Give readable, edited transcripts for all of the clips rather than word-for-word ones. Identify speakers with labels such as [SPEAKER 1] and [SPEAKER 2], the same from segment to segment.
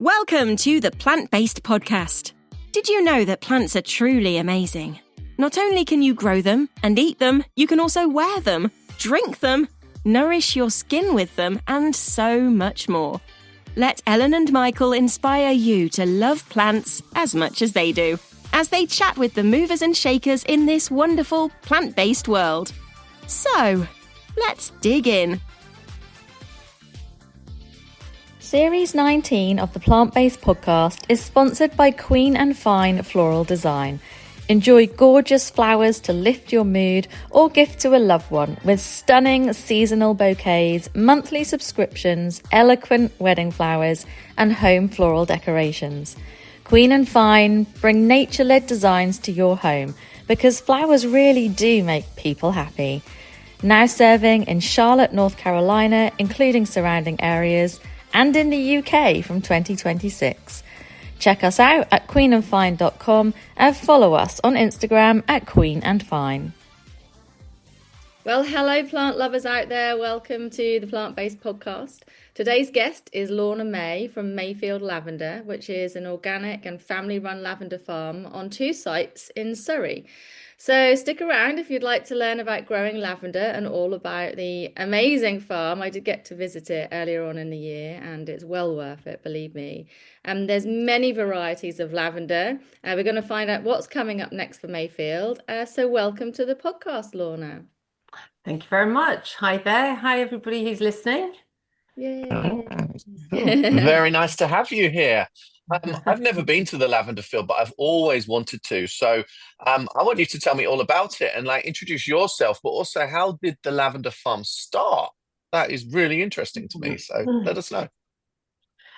[SPEAKER 1] Welcome to the Plant-Based Podcast. Did you know that plants are truly amazing? Not only can you grow them and eat them, you can also wear them, drink them, nourish your skin with them, and so much more. Let Ellen and Michael inspire you to love plants as much as they do, as they chat with the movers and shakers in this wonderful plant-based world. So, let's dig in.
[SPEAKER 2] Series 19 of the Plant-Based Podcast is sponsored by Queen and Fine Floral Design. Enjoy gorgeous flowers to lift your mood or gift to a loved one with stunning seasonal bouquets, monthly subscriptions, eloquent wedding flowers, and home floral decorations. Queen and Fine bring nature-led designs to your home because flowers really do make people happy. Now serving in Charlotte, North Carolina, including surrounding areas, and in the UK from 2026. Check us out at queenandfine.com and follow us on Instagram at queenandfine. Well, hello plant lovers out there. Welcome to the Plant-Based Podcast. Today's guest is Lorna Maye from Mayfield Lavender, which is an organic and family-run lavender farm on 2 sites in Surrey. So stick around if you'd like to learn about growing lavender and all about the amazing farm. I did get to visit it earlier on in the year and it's well worth it, believe me. There's many varieties of lavender. We're going to find out what's coming up next for Mayfield. So welcome to the podcast, Lorna.
[SPEAKER 3] Thank you very much. Hi there. Hi, everybody who's listening.
[SPEAKER 2] Yay.
[SPEAKER 4] Very nice to have you here. I've never been to the lavender field, but I've always wanted to. So I want you to tell me all about it and introduce yourself, but also how did the lavender farm start? That is really interesting to me. So let us know.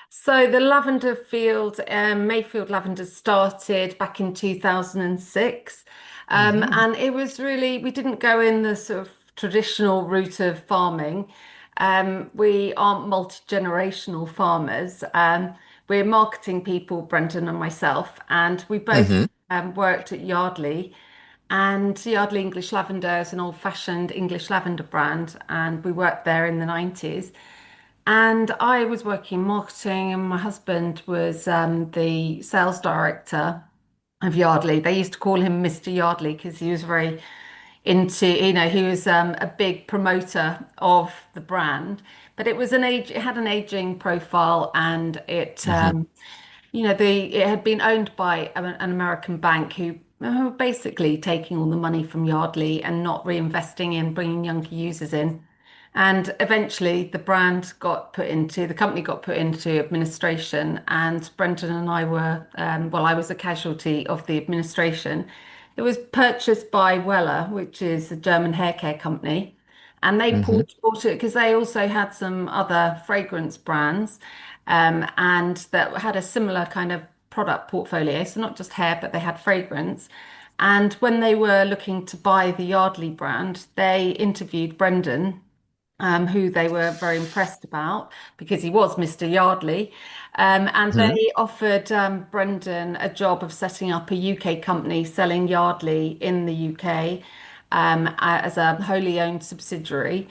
[SPEAKER 3] So the lavender field, Mayfield Lavender started back in 2006. And it was really, we didn't go in the sort of traditional route of farming. We aren't multi-generational farmers. We're marketing people, Brendan and myself, and we both worked at Yardley. And Yardley English Lavender is an old-fashioned English lavender brand, and we worked there in the 90s. And I was working marketing, and my husband was the sales director of Yardley. They used to call him Mr. Yardley because he was very into, he was a big promoter of the brand, but it had an aging profile, and it had been owned by an American bank who were basically taking all the money from Yardley and not reinvesting in bringing younger users in. And eventually the company got put into administration, and Brendan and I were, I was a casualty of the administration. It was purchased by Weller, which is a German hair care company. And they bought it because they also had some other fragrance brands and that had a similar kind of product portfolio. So not just hair, but they had fragrance. And when they were looking to buy the Yardley brand, they interviewed Brendan, who they were very impressed about because he was Mr. Yardley. And they offered Brendan a job of setting up a UK company selling Yardley in the UK as a wholly owned subsidiary.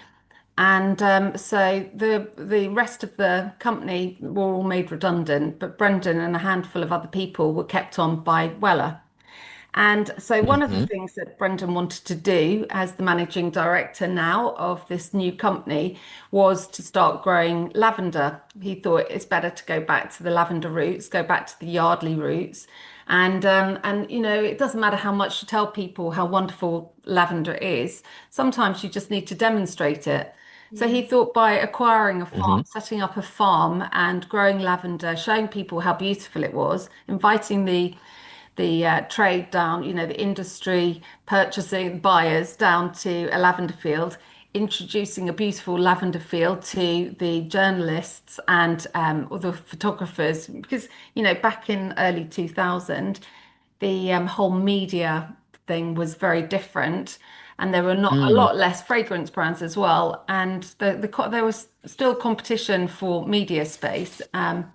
[SPEAKER 3] And so the rest of the company were all made redundant, but Brendan and a handful of other people were kept on by Weller. And so one of the things that Brendan wanted to do as the managing director now of this new company was to start growing lavender. He thought it's better to go back to the lavender roots, go back to the Yardley roots. And it doesn't matter how much you tell people how wonderful lavender is. Sometimes you just need to demonstrate it. So he thought by acquiring a farm, setting up a farm and growing lavender, showing people how beautiful it was, inviting the trade down, the industry purchasing buyers down to a lavender field, introducing a beautiful lavender field to the journalists and or the photographers, because back in early 2000 the whole media thing was very different, and there were not a lot less fragrance brands as well, and there was still competition for media space,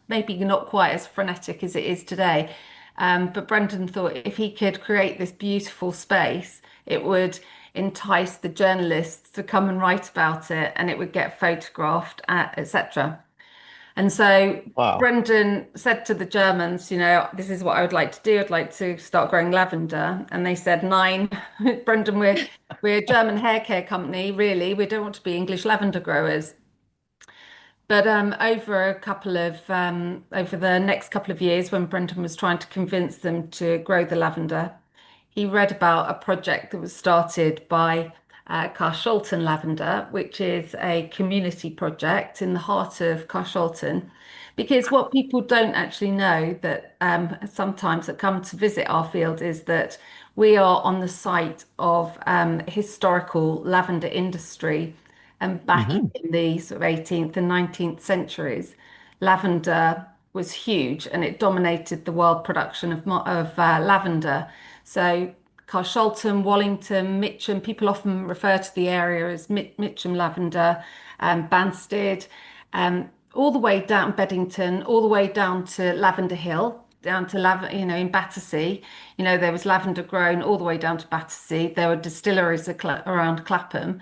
[SPEAKER 3] maybe not quite as frenetic as it is today. But Brendan thought if he could create this beautiful space, it would entice the journalists to come and write about it, and it would get photographed, etc. And so
[SPEAKER 4] Wow.
[SPEAKER 3] Brendan said to the Germans, this is what I would like to do. I'd like to start growing lavender. And they said, nine. Brendan, we're a German hair care company, really. We don't want to be English lavender growers. But over the next couple of years, when Brendan was trying to convince them to grow the lavender, he read about a project that was started by Carshalton Lavender, which is a community project in the heart of Carshalton. Because what people don't actually know that sometimes that come to visit our field is that we are on the site of historical lavender industry. And back
[SPEAKER 4] Hmm.
[SPEAKER 3] in the sort of 18th and 19th centuries, lavender was huge and it dominated the world production of lavender. So Carshalton, Wallington, Mitcham, people often refer to the area as Mitcham Lavender, Banstead, all the way down Beddington, all the way down to Lavender Hill, down to in Battersea. There was lavender grown all the way down to Battersea. There were distilleries around Clapham.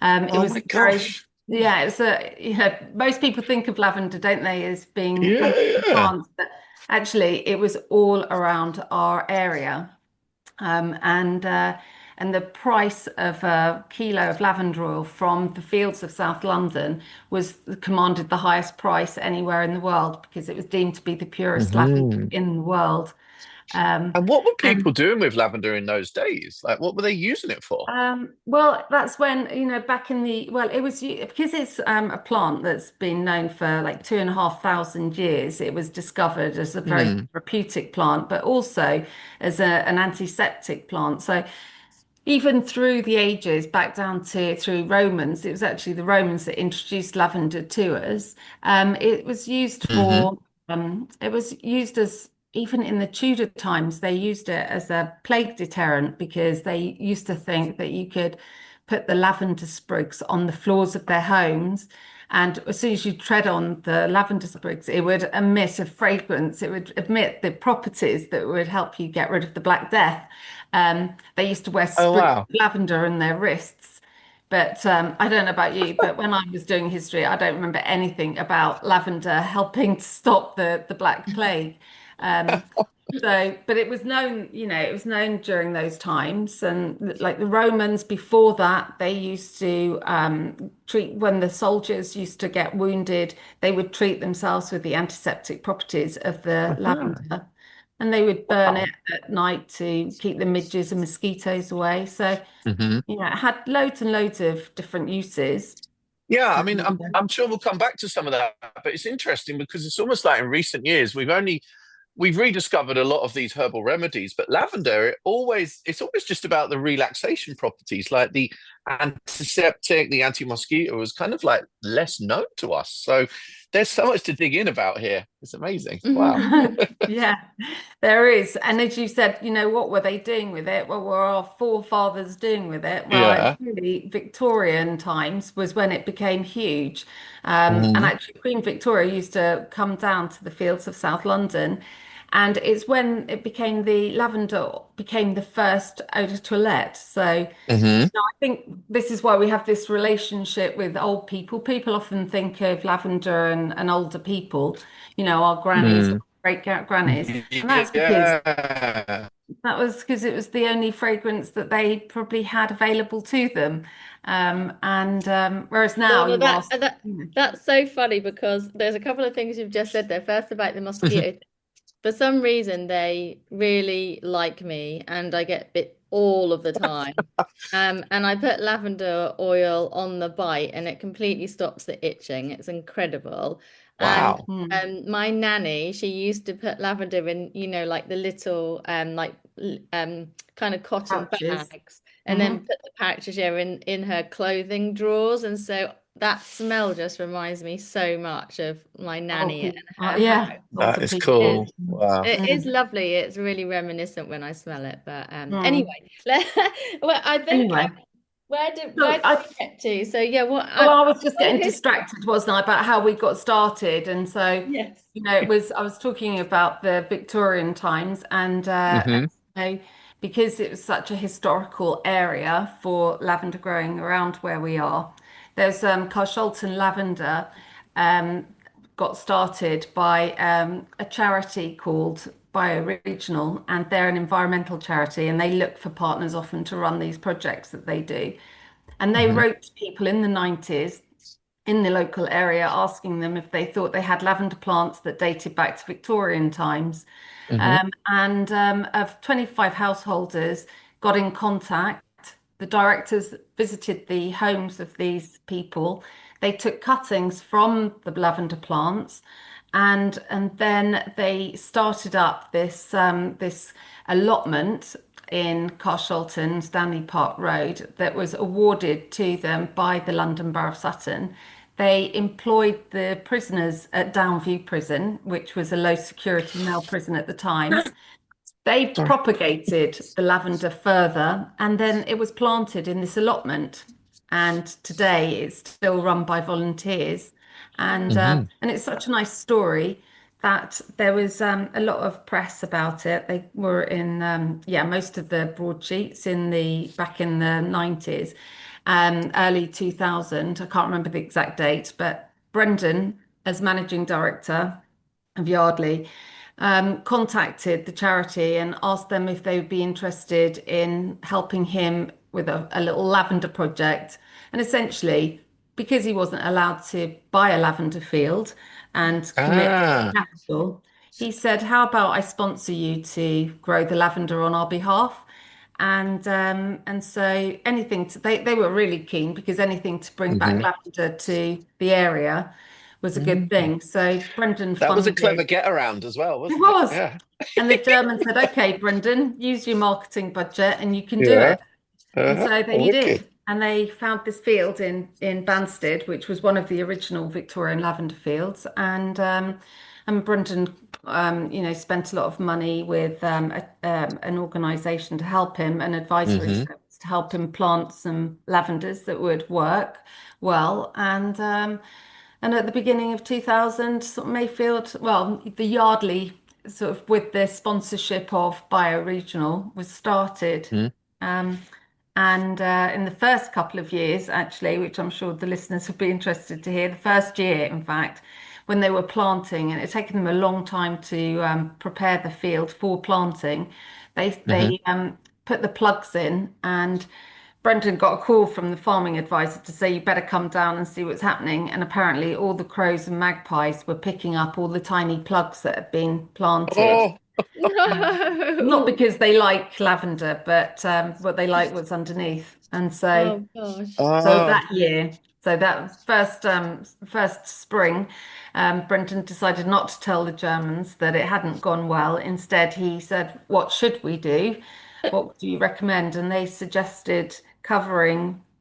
[SPEAKER 3] It
[SPEAKER 4] Oh
[SPEAKER 3] was
[SPEAKER 4] my
[SPEAKER 3] very,
[SPEAKER 4] gosh.
[SPEAKER 3] yeah, most people think of lavender, don't they, as being
[SPEAKER 4] Yeah,
[SPEAKER 3] country
[SPEAKER 4] yeah.
[SPEAKER 3] plants, but actually it was all around our area. Um, and uh, and the price of a kilo of lavender oil from the fields of South London was commanded the highest price anywhere in the world because it was deemed to be the purest lavender
[SPEAKER 4] Hmm.
[SPEAKER 3] in the world. Um,
[SPEAKER 4] And what were people
[SPEAKER 3] and
[SPEAKER 4] doing with lavender in those days? Like, what were they using it for?
[SPEAKER 3] Well, that's when, back in well, it was because it's a plant that's been known for like 2,500 years. It was discovered as a very
[SPEAKER 4] Hmm.
[SPEAKER 3] therapeutic plant, but also as an antiseptic plant. So even through the ages, back down to through Romans, it was actually the Romans that introduced lavender to us. It was used
[SPEAKER 4] Hmm.
[SPEAKER 3] for, it was used as, even in the Tudor times, they used it as a plague deterrent because they used to think that you could put the lavender sprigs on the floors of their homes. And as soon as you tread on the lavender sprigs, it would emit a fragrance. It would emit the properties that would help you get rid of the Black Death. They used to wear
[SPEAKER 4] Oh
[SPEAKER 3] sprigs
[SPEAKER 4] wow.
[SPEAKER 3] of lavender in their wrists. But I don't know about you, but when I was doing history, I don't remember anything about lavender helping to stop the Black Plague. Um, but it was known, it was known during those times. And like the Romans before that, they used to treat, when the soldiers used to get wounded, they would treat themselves with the antiseptic properties of the
[SPEAKER 4] Uh-huh.
[SPEAKER 3] lavender. And they would burn it
[SPEAKER 4] Wow.
[SPEAKER 3] at night to keep the midges and mosquitoes away. So,
[SPEAKER 4] Hmm.
[SPEAKER 3] it had loads and loads of different uses.
[SPEAKER 4] Yeah, I mean,
[SPEAKER 3] And,
[SPEAKER 4] I'm sure we'll come back to some of that, but it's interesting because it's almost like in recent years we've rediscovered a lot of these herbal remedies, but lavender, it's always just about the relaxation properties, like the antiseptic, the anti-mosquito was kind of like less known to us. So there's so much to dig in about here. It's amazing. Wow.
[SPEAKER 3] Yeah, there is. And as you said, what were they doing with it? What were our forefathers doing with it? Well, it's
[SPEAKER 4] Yeah.
[SPEAKER 3] really Victorian times was when it became huge. And
[SPEAKER 4] Hmm.
[SPEAKER 3] actually, Queen Victoria used to come down to the fields of South London. And it's when it became the lavender became the first eau de toilette. So
[SPEAKER 4] Hmm.
[SPEAKER 3] I think this is why we have this relationship with old people. People often think of lavender and older people, our grannies,
[SPEAKER 4] Mm.
[SPEAKER 3] great grannies. And
[SPEAKER 4] Yeah.
[SPEAKER 3] that was because it was the only fragrance that they probably had available to them. And whereas now
[SPEAKER 2] Lorna,
[SPEAKER 3] you
[SPEAKER 2] that
[SPEAKER 3] ask,
[SPEAKER 2] that that's so funny because there's a couple of things you've just said there. First about the mosquito. For some reason, they really like me, and I get bit all of the time. And I put lavender oil on the bite, and it completely stops the itching. It's incredible. And
[SPEAKER 4] Wow.
[SPEAKER 2] my nanny, she used to put lavender in, like the little kind of cotton
[SPEAKER 3] pouches.
[SPEAKER 2] bags, and then
[SPEAKER 3] Hmm.
[SPEAKER 2] put the pouches yeah, in her clothing drawers. And so that smell just reminds me so much of my
[SPEAKER 3] Old
[SPEAKER 2] nanny and
[SPEAKER 3] people,
[SPEAKER 2] her
[SPEAKER 3] yeah,
[SPEAKER 2] house.
[SPEAKER 4] That
[SPEAKER 3] older
[SPEAKER 4] is
[SPEAKER 3] people.
[SPEAKER 2] It
[SPEAKER 4] cool. Wow.
[SPEAKER 2] it is
[SPEAKER 3] Mm.
[SPEAKER 2] lovely. It's really reminiscent when I smell it. But
[SPEAKER 3] Mm.
[SPEAKER 2] anyway, well, I think
[SPEAKER 3] Anyway,
[SPEAKER 2] where
[SPEAKER 3] so
[SPEAKER 2] did we get to? So yeah, what
[SPEAKER 3] well,
[SPEAKER 2] I
[SPEAKER 3] I was just getting
[SPEAKER 2] okay.
[SPEAKER 3] distracted, wasn't I, about how we got started. And so,
[SPEAKER 2] Yes.
[SPEAKER 3] I was talking about the Victorian times
[SPEAKER 4] Hmm.
[SPEAKER 3] because it was such a historical area for lavender growing around where we are, there's Carshalton Lavender. Um, got started by a charity called Bioregional, and they're an environmental charity, and they look for partners often to run these projects that they do. And they
[SPEAKER 4] Hmm.
[SPEAKER 3] wrote to people in the 90s in the local area asking them if they thought they had lavender plants that dated back to Victorian times.
[SPEAKER 4] Hmm.
[SPEAKER 3] And of 25 householders got in contact. The directors visited the homes of these people. They took cuttings from the lavender plants, and then they started up this allotment in Carshalton, Stanley Park Road, that was awarded to them by the London Borough of Sutton. They employed the prisoners at Downview Prison, which was a low security male prison at the time. They
[SPEAKER 4] Sorry.
[SPEAKER 3] propagated the lavender further, and then it was planted in this allotment. And today it's still run by volunteers,
[SPEAKER 4] Hmm.
[SPEAKER 3] and it's such a nice story that there was a lot of press about it. They were in most of the broadsheets in the back in the 90s, early 2000. I can't remember the exact date, but Brendan, as managing director of Yardley, contacted the charity and asked them if they would be interested in helping him with a little lavender project. And essentially, because he wasn't allowed to buy a lavender field and commit
[SPEAKER 4] Ah.
[SPEAKER 3] capital, he said, "How about I sponsor you to grow the lavender on our behalf?" And so they were really keen because anything to bring back
[SPEAKER 4] Hmm.
[SPEAKER 3] lavender to the area was a good
[SPEAKER 4] Hmm.
[SPEAKER 3] thing. So Brendan
[SPEAKER 4] That was a clever
[SPEAKER 3] funded.
[SPEAKER 4] get around as well,
[SPEAKER 3] It
[SPEAKER 4] wasn't it?
[SPEAKER 3] was.
[SPEAKER 4] Yeah.
[SPEAKER 3] And the German said, "Okay, Brendan, use your marketing budget and you can do
[SPEAKER 4] Yeah.
[SPEAKER 3] it." And so he
[SPEAKER 4] Wicked.
[SPEAKER 3] did. And they found this field in Banstead, which was one of the original Victorian lavender fields. And Brendan, spent a lot of money with an organisation to help him, an advisory
[SPEAKER 4] Hmm.
[SPEAKER 3] service to help him plant some lavenders that would work well. And at the beginning of 2000, sort of Mayfield, well, the Yardley, sort of with the sponsorship of Bioregional, was started.
[SPEAKER 4] Hmm.
[SPEAKER 3] Um, and in the first couple of years, actually, which I'm sure the listeners would be interested to hear, the first year, in fact, when they were planting, and it had taken them a long time to prepare the field for planting,
[SPEAKER 4] Hmm.
[SPEAKER 3] they put the plugs in, and Brendan got a call from the farming advisor to say you better come down and see what's happening. And apparently, all the crows and magpies were picking up all the tiny plugs that had been planted.
[SPEAKER 4] Oh.
[SPEAKER 3] Not
[SPEAKER 2] No.
[SPEAKER 3] because they like lavender, but what they like was underneath. And so,
[SPEAKER 2] Oh gosh.
[SPEAKER 3] so
[SPEAKER 4] Oh.
[SPEAKER 3] that year, so that first spring, Brendan decided not to tell the Germans that it hadn't gone well. Instead, he said, "What should we do? What do you recommend?" And they suggested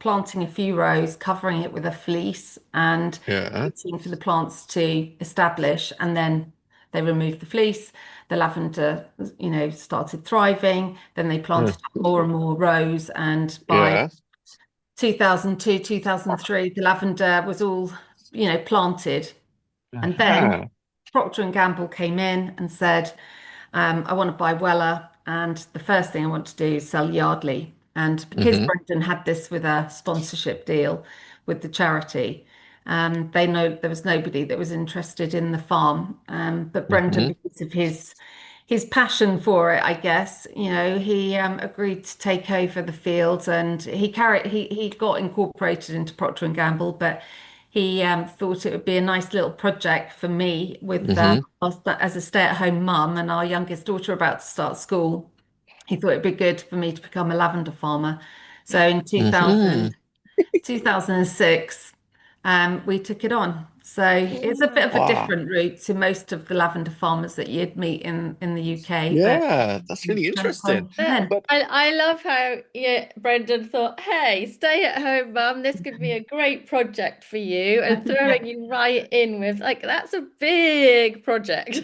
[SPEAKER 3] planting a few rows, covering it with a fleece, and
[SPEAKER 4] Yeah.
[SPEAKER 3] waiting for the plants to establish, and then they removed the fleece. The lavender, started thriving. Then they
[SPEAKER 4] Mm.
[SPEAKER 3] planted more and more rows, and by
[SPEAKER 4] Yeah.
[SPEAKER 3] 2002, 2003, the lavender was all, planted. And then
[SPEAKER 4] Aha.
[SPEAKER 3] Procter and Gamble came in and said, "I want to buy Weller, and the first thing I want to do is sell Yardley." And because
[SPEAKER 4] Hmm.
[SPEAKER 3] Brendan had this with a sponsorship deal with the charity, they know there was nobody that was interested in the farm. But Brendan,
[SPEAKER 4] Hmm.
[SPEAKER 3] because of his passion for it, I guess, he agreed to take over the field, and he got incorporated into Procter and Gamble, but he thought it would be a nice little project for me with
[SPEAKER 4] Hmm.
[SPEAKER 3] as a stay-at-home mum and our youngest daughter about to start school. He thought it'd be good for me to become a lavender farmer. So in
[SPEAKER 4] Hmm.
[SPEAKER 3] 2006, we took it on. So it's a bit of a
[SPEAKER 4] Wow.
[SPEAKER 3] different route to most of the lavender farmers that you'd meet in the UK, but
[SPEAKER 4] Yeah, that's really
[SPEAKER 3] kind of gone
[SPEAKER 4] interesting.
[SPEAKER 3] from then.
[SPEAKER 4] But
[SPEAKER 2] I love how Brendan thought, hey, stay at home, mum. This could be a great project for you, and throwing you right in with like that's a big project.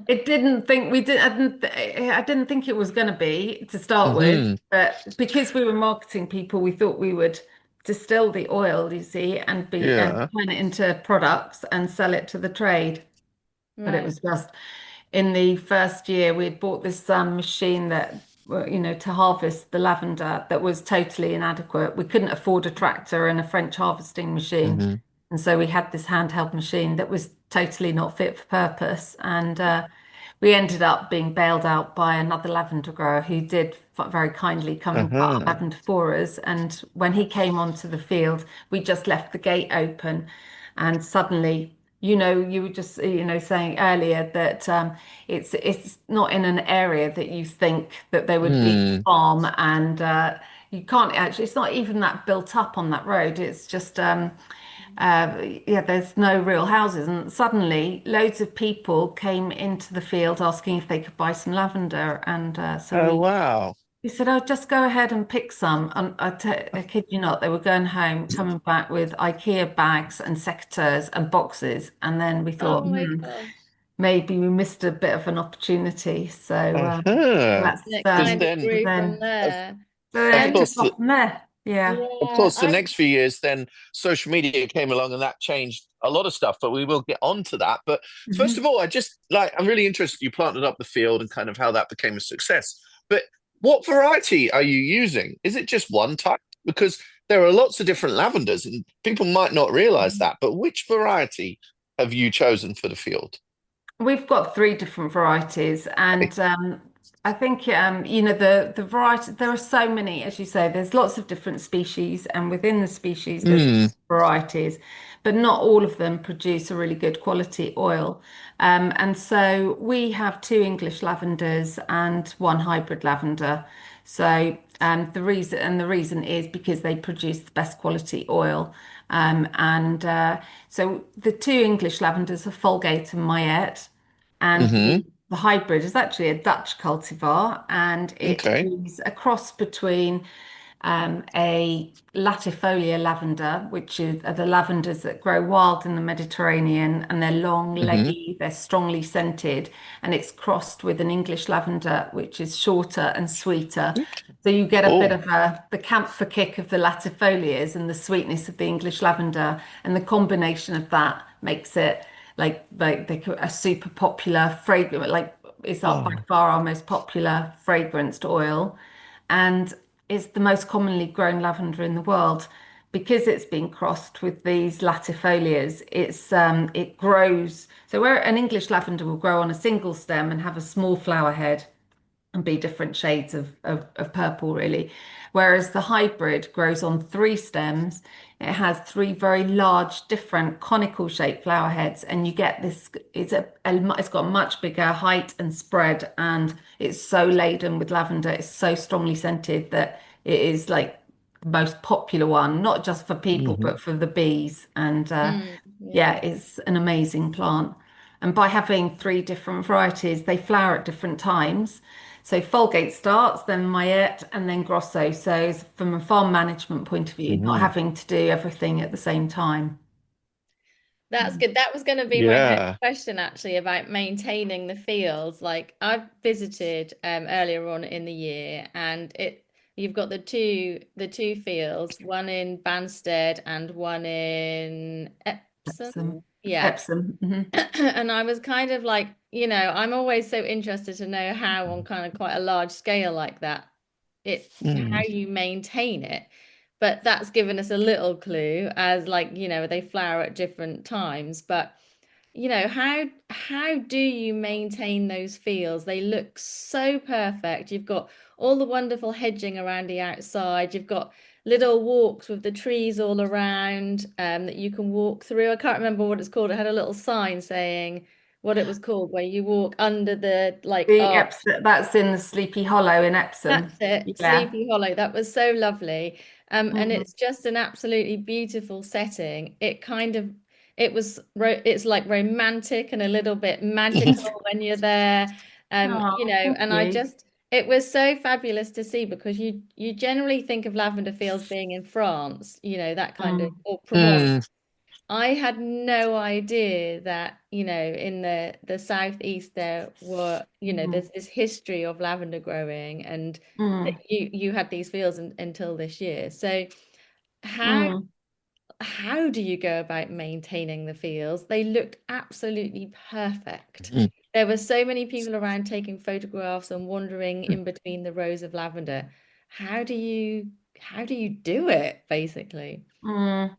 [SPEAKER 3] It didn't think we did. I didn't think it was going to be to start with,
[SPEAKER 4] hmm.
[SPEAKER 3] but because we were marketing people, we thought we would distill the oil, you see, and
[SPEAKER 4] Yeah.
[SPEAKER 3] turn it into products and sell it to the trade. But it
[SPEAKER 2] Right.
[SPEAKER 3] was just in the first year we had bought this machine that, well, to harvest the lavender that was totally inadequate. We couldn't afford a tractor and a French harvesting machine.
[SPEAKER 4] Hmm.
[SPEAKER 3] And so we had this handheld machine that was totally not fit for purpose. And we ended up being bailed out by another lavender grower who did very kindly come and cut our
[SPEAKER 4] Uh-huh.
[SPEAKER 3] lavender for us. And when he came onto the field, we just left the gate open. And suddenly, you were just, saying earlier that it's not in an area that you think that there would be
[SPEAKER 4] Mm.
[SPEAKER 3] a farm, and you can't actually, it's not even that built up on that road. It's just yeah, there's no real houses. And suddenly, loads of people came into the field asking if they could buy some lavender. And so
[SPEAKER 4] Oh,
[SPEAKER 3] we,
[SPEAKER 4] wow.
[SPEAKER 3] we said, oh, just go ahead and pick some. And I kid you not, they were going home, coming back with IKEA bags and secateurs and boxes. And then we thought,
[SPEAKER 2] Oh my gosh.
[SPEAKER 3] maybe we missed a bit of an opportunity. So
[SPEAKER 4] Uh-huh.
[SPEAKER 3] that's
[SPEAKER 2] And it
[SPEAKER 4] Because
[SPEAKER 2] kind of
[SPEAKER 4] then,
[SPEAKER 2] grew from
[SPEAKER 3] then,
[SPEAKER 4] of,
[SPEAKER 2] there.
[SPEAKER 3] so then
[SPEAKER 4] of
[SPEAKER 3] it took
[SPEAKER 2] Um,
[SPEAKER 4] course,
[SPEAKER 3] off from there. Yeah.
[SPEAKER 4] of
[SPEAKER 2] yeah,
[SPEAKER 4] course, the next few years, then social media came along and that changed a lot of stuff, but we will get on to that. But first of
[SPEAKER 3] Mhm.
[SPEAKER 4] all, I'm really interested. You planted up the field and kind of how that became a success. But what variety are you using? Is it just one type? Because there are lots of different lavenders and people might not realize that. But which variety have you chosen for the field?
[SPEAKER 3] We've got three different varieties,
[SPEAKER 4] Okay.
[SPEAKER 3] and I think the variety. There are so many, as you say. There's lots of different species, and within the species, there's
[SPEAKER 4] Mm,
[SPEAKER 3] varieties, but not all of them produce a really good quality oil. And so we have two English lavenders and one hybrid lavender. So the reason is because they produce the best quality oil. And so the two English lavenders are Folgate and Mayette, and
[SPEAKER 4] hmm.
[SPEAKER 3] the hybrid is actually a Dutch cultivar, and it
[SPEAKER 4] Okay.
[SPEAKER 3] is a cross between a latifolia lavender, which are the lavenders that grow wild in the Mediterranean, and they're long,
[SPEAKER 4] Hmm.
[SPEAKER 3] leggy, they're strongly scented, and it's crossed with an English lavender, which is shorter and sweeter. So you get a bit
[SPEAKER 4] Oh.
[SPEAKER 3] of the camphor kick of the latifolias and the sweetness of the English lavender, and the combination of that makes it a super popular fragrance. Like it's by
[SPEAKER 4] Oh.
[SPEAKER 3] far our most popular fragranced oil, and it's the most commonly grown lavender in the world because it's been crossed with these latifolias. It grows. So where an English lavender will grow on a single stem and have a small flower head and be different shades of purple, really. Whereas the hybrid grows on three stems. It has three very large, different conical shaped flower heads, and you get this. It's got a much bigger height and spread, and it's so laden with lavender. It's so strongly scented that it is like the most popular one, not just for people,
[SPEAKER 4] Hmm.
[SPEAKER 3] but for the bees. And yeah,
[SPEAKER 2] yeah.
[SPEAKER 3] it's an amazing plant. And by having three different varieties, they flower at different times. So Folgate starts, then Mayette, and then Grosso. So from a farm management point of view, not
[SPEAKER 4] Hmm.
[SPEAKER 3] having to do everything at the same time.
[SPEAKER 2] That's good. That was going to be my next
[SPEAKER 4] Yeah.
[SPEAKER 2] question actually about maintaining the fields. Like I've visited earlier on in the year and it you've got the two fields, one in Banstead and one in
[SPEAKER 3] Epsom.
[SPEAKER 2] Epsom. Yeah.
[SPEAKER 3] Epsom.
[SPEAKER 2] And I was kind of like, I'm always so interested to know how on kind of quite a large scale like that, how
[SPEAKER 4] Mm.
[SPEAKER 2] you maintain it. But that's given us a little clue as like, they flower at different times. But how do you maintain those fields? They look so perfect. You've got all the wonderful hedging around the outside. You've got little walks with the trees all around that you can walk through. I can't remember what it's called. It had a little sign saying what it was called, where you walk under the like
[SPEAKER 3] The
[SPEAKER 2] arch.
[SPEAKER 3] Epsom, that's in the Sleepy Hollow in Epsom.
[SPEAKER 2] That's it,
[SPEAKER 3] Yeah.
[SPEAKER 2] Sleepy Hollow. That was so lovely. And
[SPEAKER 3] Mm.
[SPEAKER 2] it's just an absolutely beautiful setting. It's like romantic and a little bit magical when you're there.
[SPEAKER 3] Oh, thank
[SPEAKER 2] And
[SPEAKER 3] you.
[SPEAKER 2] it was so fabulous to see because you generally think of lavender fields being in France, that kind of,
[SPEAKER 3] Mm.
[SPEAKER 2] or Provence.
[SPEAKER 4] Mm.
[SPEAKER 2] I had no idea that, in the southeast there were,
[SPEAKER 3] Mm.
[SPEAKER 2] there's this history of lavender growing and that
[SPEAKER 3] Mm.
[SPEAKER 2] you had these fields until this year. So how
[SPEAKER 3] Mm.
[SPEAKER 2] how do you go about maintaining the fields? They looked absolutely perfect.
[SPEAKER 4] Mm.
[SPEAKER 2] There were so many people around taking photographs and wandering in between the rows of lavender. How do you do it, basically?
[SPEAKER 3] Mm.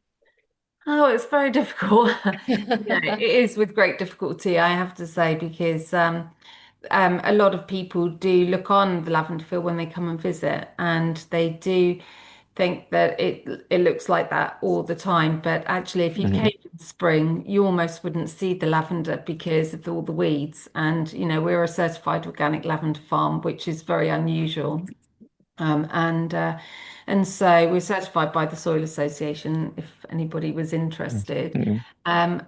[SPEAKER 3] Oh, it's very difficult. It is with great difficulty, I have to say, because a lot of people do look on the lavender field when they come and visit, and they do think that it looks like that all the time. But actually, if you
[SPEAKER 4] Hmm.
[SPEAKER 3] came in spring, you almost wouldn't see the lavender because of all the weeds. And we're a certified organic lavender farm, which is very unusual. Um, and uh, and so we're certified by the Soil Association if anybody was interested.
[SPEAKER 4] Hmm.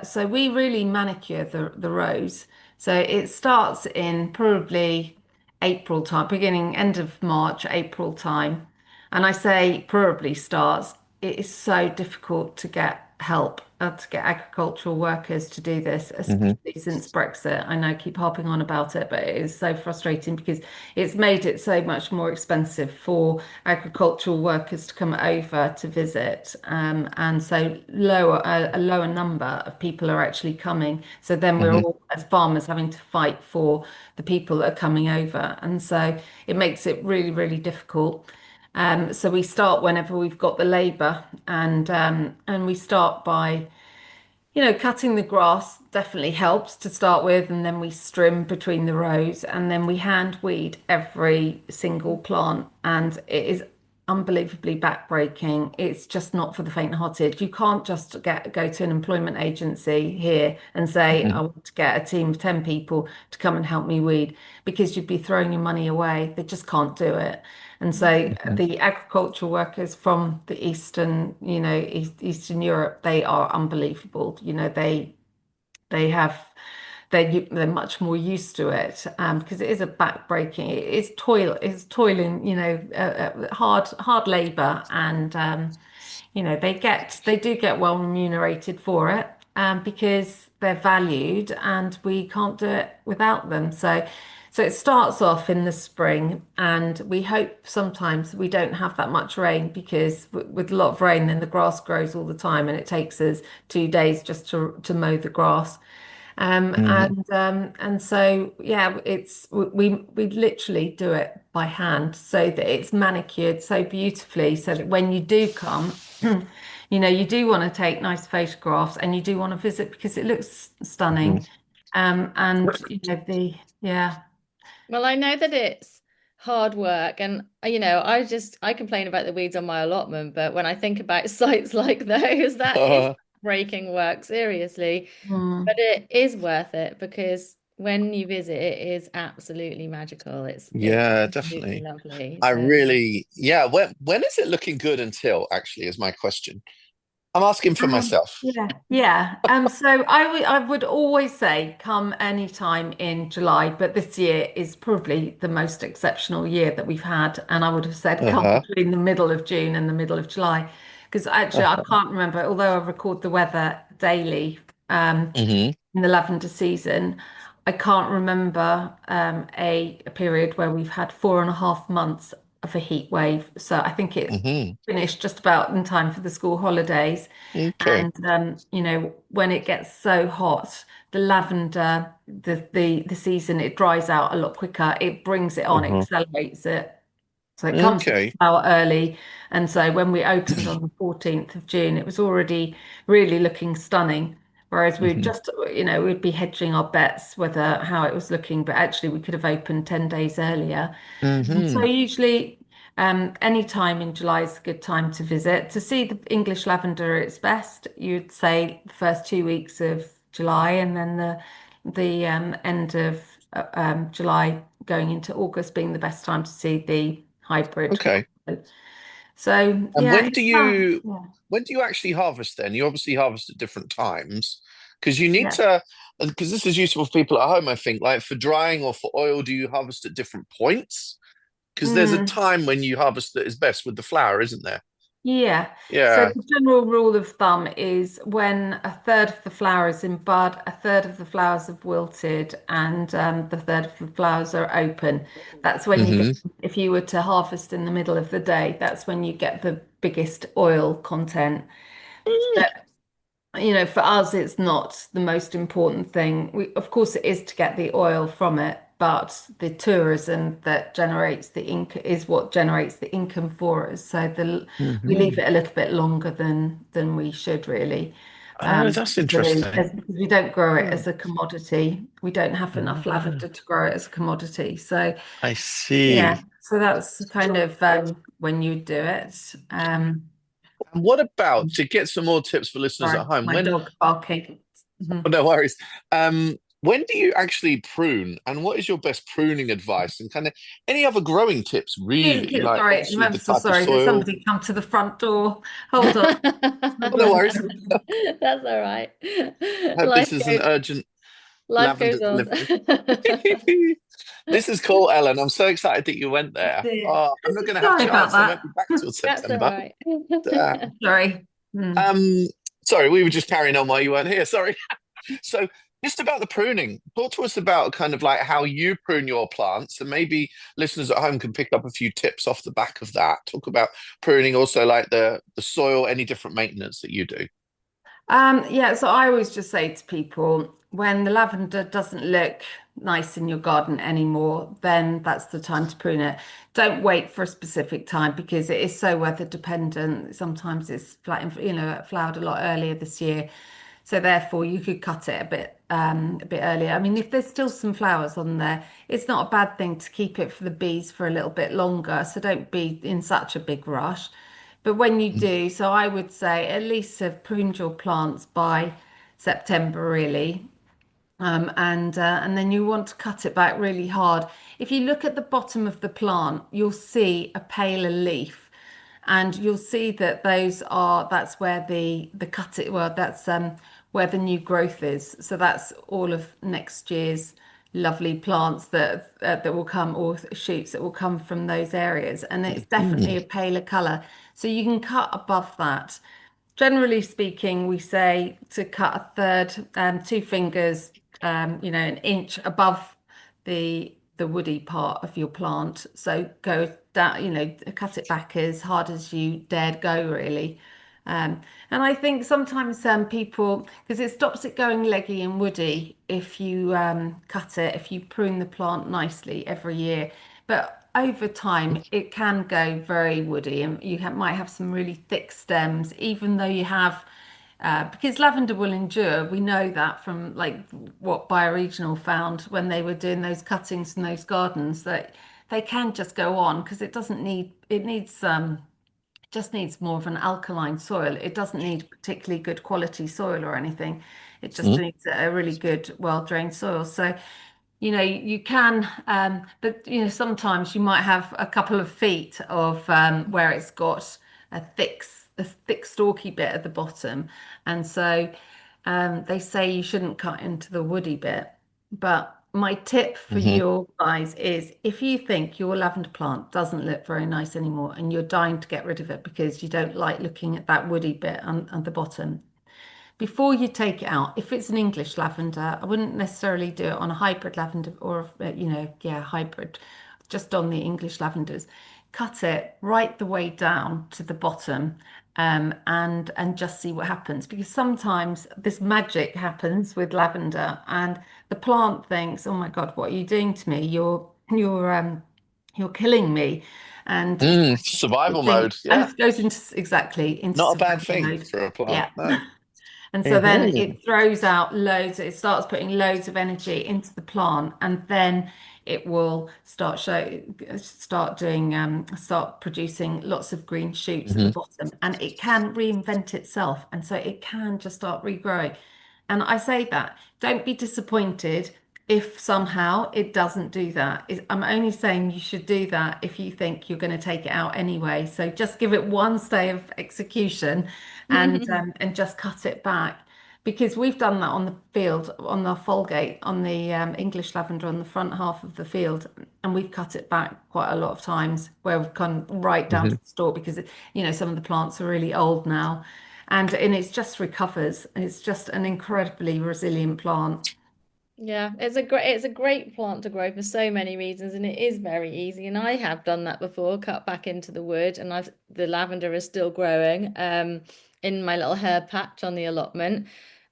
[SPEAKER 3] So we really manicure the rows. So it starts in probably April time, beginning end of March, April time. And I say probably starts. It is so difficult to get help, to get agricultural workers to do this,
[SPEAKER 4] Hmm.
[SPEAKER 3] especially since Brexit. I know I keep harping on about it, but it is so frustrating because it's made it so much more expensive for agricultural workers to come over to visit, and so a lower number of people are actually coming. So then we're
[SPEAKER 4] Hmm.
[SPEAKER 3] all, as farmers, having to fight for the people that are coming over, and so it makes it really, really difficult. So we start whenever we've got the labour, and we start by cutting the grass definitely helps to start with, and then we strim between the rows, and then we hand weed every single plant, and it is unbelievably backbreaking. It's just not for the faint-hearted. You can't just go to an employment agency here and say, I
[SPEAKER 4] Hmm.
[SPEAKER 3] want to get a team of 10 people to come and help me weed, because you'd be throwing your money away. They just can't do it. And so
[SPEAKER 4] Hmm.
[SPEAKER 3] the agricultural workers from the Eastern Europe, they are unbelievable. They're much more used to it, because it is a backbreaking. It's toiling, hard labor, and they do get well remunerated for it, because they're valued, and we can't do it without them. So it starts off in the spring, and we hope sometimes we don't have that much rain, because with a lot of rain, then the grass grows all the time, and it takes us 2 days just to mow the grass.
[SPEAKER 4] Hmm.
[SPEAKER 3] And so yeah, we literally do it by hand, so that it's manicured so beautifully, so that when you do come, you do want to take nice photographs, and you do want to visit because it looks
[SPEAKER 4] Hmm.
[SPEAKER 3] stunning. And the yeah.
[SPEAKER 2] Well, I know that it's hard work, and I complain about the weeds on my allotment, but when I think about sites like those, that is breaking work, seriously. But
[SPEAKER 3] Mm.
[SPEAKER 2] it is worth it because when you visit, it is absolutely magical. It's
[SPEAKER 4] Yeah,
[SPEAKER 2] absolutely
[SPEAKER 4] definitely.
[SPEAKER 2] lovely.
[SPEAKER 4] I
[SPEAKER 2] So
[SPEAKER 4] really, yeah. When is it looking good until, actually, is my question. I'm asking for myself.
[SPEAKER 3] Yeah. So I would always say come any time in July, but this year is probably the most exceptional year that we've had, and I would have said come
[SPEAKER 4] Uh-huh.
[SPEAKER 3] between the middle of June and the middle of July, because actually I
[SPEAKER 4] Uh-huh.
[SPEAKER 3] can't remember. Although I record the weather daily,
[SPEAKER 4] Hmm.
[SPEAKER 3] in the lavender season, I can't remember a period where we've had 4.5 months of a heat wave. So I think it
[SPEAKER 4] Hmm.
[SPEAKER 3] finished just about in time for the school holidays.
[SPEAKER 4] Okay.
[SPEAKER 3] And when it gets so hot, the lavender, the season, it dries out a lot quicker. It brings it on, it
[SPEAKER 4] Uh-huh.
[SPEAKER 3] accelerates it. So it comes
[SPEAKER 4] Okay.
[SPEAKER 3] out early. And so when we opened on the 14th of June, it was already really looking stunning. Whereas we
[SPEAKER 4] Hmm.
[SPEAKER 3] just, we'd be hedging our bets whether how it was looking, but actually we could have opened 10 days earlier. And so
[SPEAKER 4] Hmm.
[SPEAKER 3] usually, any time in July is a good time to visit. To see the English lavender at its best, you'd say the first 2 weeks of July, and then the end of July going into August being the best time to see the hybrid.
[SPEAKER 4] Okay.
[SPEAKER 3] So
[SPEAKER 4] And
[SPEAKER 3] yeah, it's fun.
[SPEAKER 4] when do you actually harvest then? You obviously harvest at different times because you need
[SPEAKER 3] Yeah.
[SPEAKER 4] to, because this is useful for people at home, I think, like for drying or for oil, do you harvest at different points? Because there's a
[SPEAKER 3] Mm.
[SPEAKER 4] time when you harvest that is best with the flower, isn't there?
[SPEAKER 3] Yeah. So
[SPEAKER 4] Yeah.
[SPEAKER 3] the general rule of thumb is when a third of the flower is in bud, a third of the flowers have wilted, and the third of the flowers are open. That's when you get,
[SPEAKER 4] Hmm.
[SPEAKER 3] if you were to harvest in the middle of the day, that's when you get the biggest oil content. But for us, it's not the most important thing. Of course, it is to get the oil from it, but the tourism that generates the income is what generates the income for us. So we leave
[SPEAKER 4] Hmm.
[SPEAKER 3] it a little bit longer than we should really.
[SPEAKER 4] Oh, that's interesting.
[SPEAKER 3] Because we don't grow it
[SPEAKER 4] Oh,
[SPEAKER 3] as a commodity. We don't have enough
[SPEAKER 4] ah,
[SPEAKER 3] lavender to grow it as a commodity. So
[SPEAKER 4] I
[SPEAKER 3] yeah,
[SPEAKER 4] see.
[SPEAKER 3] so that's kind of when you do it.
[SPEAKER 4] And what about to get some more tips for listeners
[SPEAKER 3] Sorry,
[SPEAKER 4] at home?
[SPEAKER 3] my dog barking.
[SPEAKER 4] Oh,
[SPEAKER 3] Mhm.
[SPEAKER 4] no worries. When do you actually prune, and what is your best pruning advice? And kind of any other growing tips, really? Like
[SPEAKER 3] Sorry,
[SPEAKER 4] obviously
[SPEAKER 3] I'm
[SPEAKER 4] the
[SPEAKER 3] so
[SPEAKER 4] type of
[SPEAKER 3] sorry. There's
[SPEAKER 4] soil.
[SPEAKER 3] somebody come to the front door. Hold on.
[SPEAKER 4] Oh, no worries.
[SPEAKER 2] That's all right.
[SPEAKER 4] I hope this is an urgent
[SPEAKER 2] Life
[SPEAKER 4] lavender
[SPEAKER 2] goes on.
[SPEAKER 4] delivery. This is cool, Ellen. I'm so excited that you went there.
[SPEAKER 3] Dear.
[SPEAKER 4] Oh, I'm not going to have
[SPEAKER 3] Sorry about
[SPEAKER 4] chance. I
[SPEAKER 3] that.
[SPEAKER 4] won't be back till
[SPEAKER 2] That's all
[SPEAKER 4] September.
[SPEAKER 2] right.
[SPEAKER 4] Uh,
[SPEAKER 3] Sorry. Hmm.
[SPEAKER 4] um, sorry, we were just carrying on while you weren't here. Sorry. So, just about the pruning, talk to us about kind of like how you prune your plants, and maybe listeners at home can pick up a few tips off the back of that. Talk about pruning, also like the soil, any different maintenance that you do.
[SPEAKER 3] Yeah, so I always just say to people, when the lavender doesn't look nice in your garden anymore, then that's the time to prune it. Don't wait for a specific time because it is so weather dependent. Sometimes it's it flowered a lot earlier this year. So therefore you could cut it a bit earlier. I mean, if there's still some flowers on there, it's not a bad thing to keep it for the bees for a little bit longer. So don't be in such a big rush. But when you do, so I would say at least have pruned your plants by September, really. And then you want to cut it back really hard. If you look at the bottom of the plant, you'll see a paler leaf, and you'll see that that's where the cut it well that's where the new growth is. So that's all of next year's lovely plants that will come, or shoots that will come from those areas, and it's definitely a
[SPEAKER 4] Mhm.
[SPEAKER 3] paler color. So you can cut above that. Generally speaking, we say to cut a third, two fingers, an inch above the woody part of your plant. So go down, cut it back as hard as you dared go, really. And I think sometimes people, because it stops it going leggy and woody if you cut it, if you prune the plant nicely every year. But over time, it can go very woody, and might have some really thick stems, even though you have. Because lavender will endure, we know that from like what Bioregional found when they were doing those cuttings in those gardens, that they can just go on because it needs just needs more of an alkaline soil. It doesn't need particularly good quality soil or anything. It just
[SPEAKER 4] Mhm.
[SPEAKER 3] needs a really good, well-drained soil. So, you can, but sometimes you might have a couple of feet of where it's got a thick stalky bit at the bottom, and so they say you shouldn't cut into the woody bit. But my tip for
[SPEAKER 4] Mhm.
[SPEAKER 3] you guys is if you think your lavender plant doesn't look very nice anymore and you're dying to get rid of it because you don't like looking at that woody bit on the bottom, before you take it out, if it's an English lavender, I wouldn't necessarily do it on a hybrid lavender or, hybrid, just on the English lavenders. Cut it right the way down to the bottom, and just see what happens. Because sometimes this magic happens with lavender, and the plant thinks, "Oh my God, what are you doing to me? You're killing me," and
[SPEAKER 4] Survival
[SPEAKER 3] it thinks,
[SPEAKER 4] mode.
[SPEAKER 3] and
[SPEAKER 4] Yeah,
[SPEAKER 3] it goes into
[SPEAKER 4] not a bad
[SPEAKER 3] survival
[SPEAKER 4] thing
[SPEAKER 3] mode.
[SPEAKER 4] for a plant.
[SPEAKER 3] Yeah.
[SPEAKER 4] No.
[SPEAKER 3] And so then
[SPEAKER 4] Mhm.
[SPEAKER 3] it throws out loads, it starts putting loads of energy into the plant, and then it will start producing lots of green shoots at the
[SPEAKER 4] Mhm.
[SPEAKER 3] bottom, and it can reinvent itself. And so it can just start regrowing. And I say that, don't be disappointed if somehow it doesn't do that. I'm only saying you should do that if you think you're going to take it out anyway. So just give it one stay of execution, and just cut it back. Because we've done that on the field, on the Folgate, on the English lavender on the front half of the field, and we've cut it back quite a lot of times where we've gone right down to
[SPEAKER 4] Mhm.
[SPEAKER 3] the stalk because some of the plants are really old now, and it just recovers. It's just an incredibly resilient plant.
[SPEAKER 2] Yeah, it's a great plant to grow for so many reasons, and it is very easy. And I have done that before, cut back into the wood, and the lavender is still growing in my little herb patch on the allotment.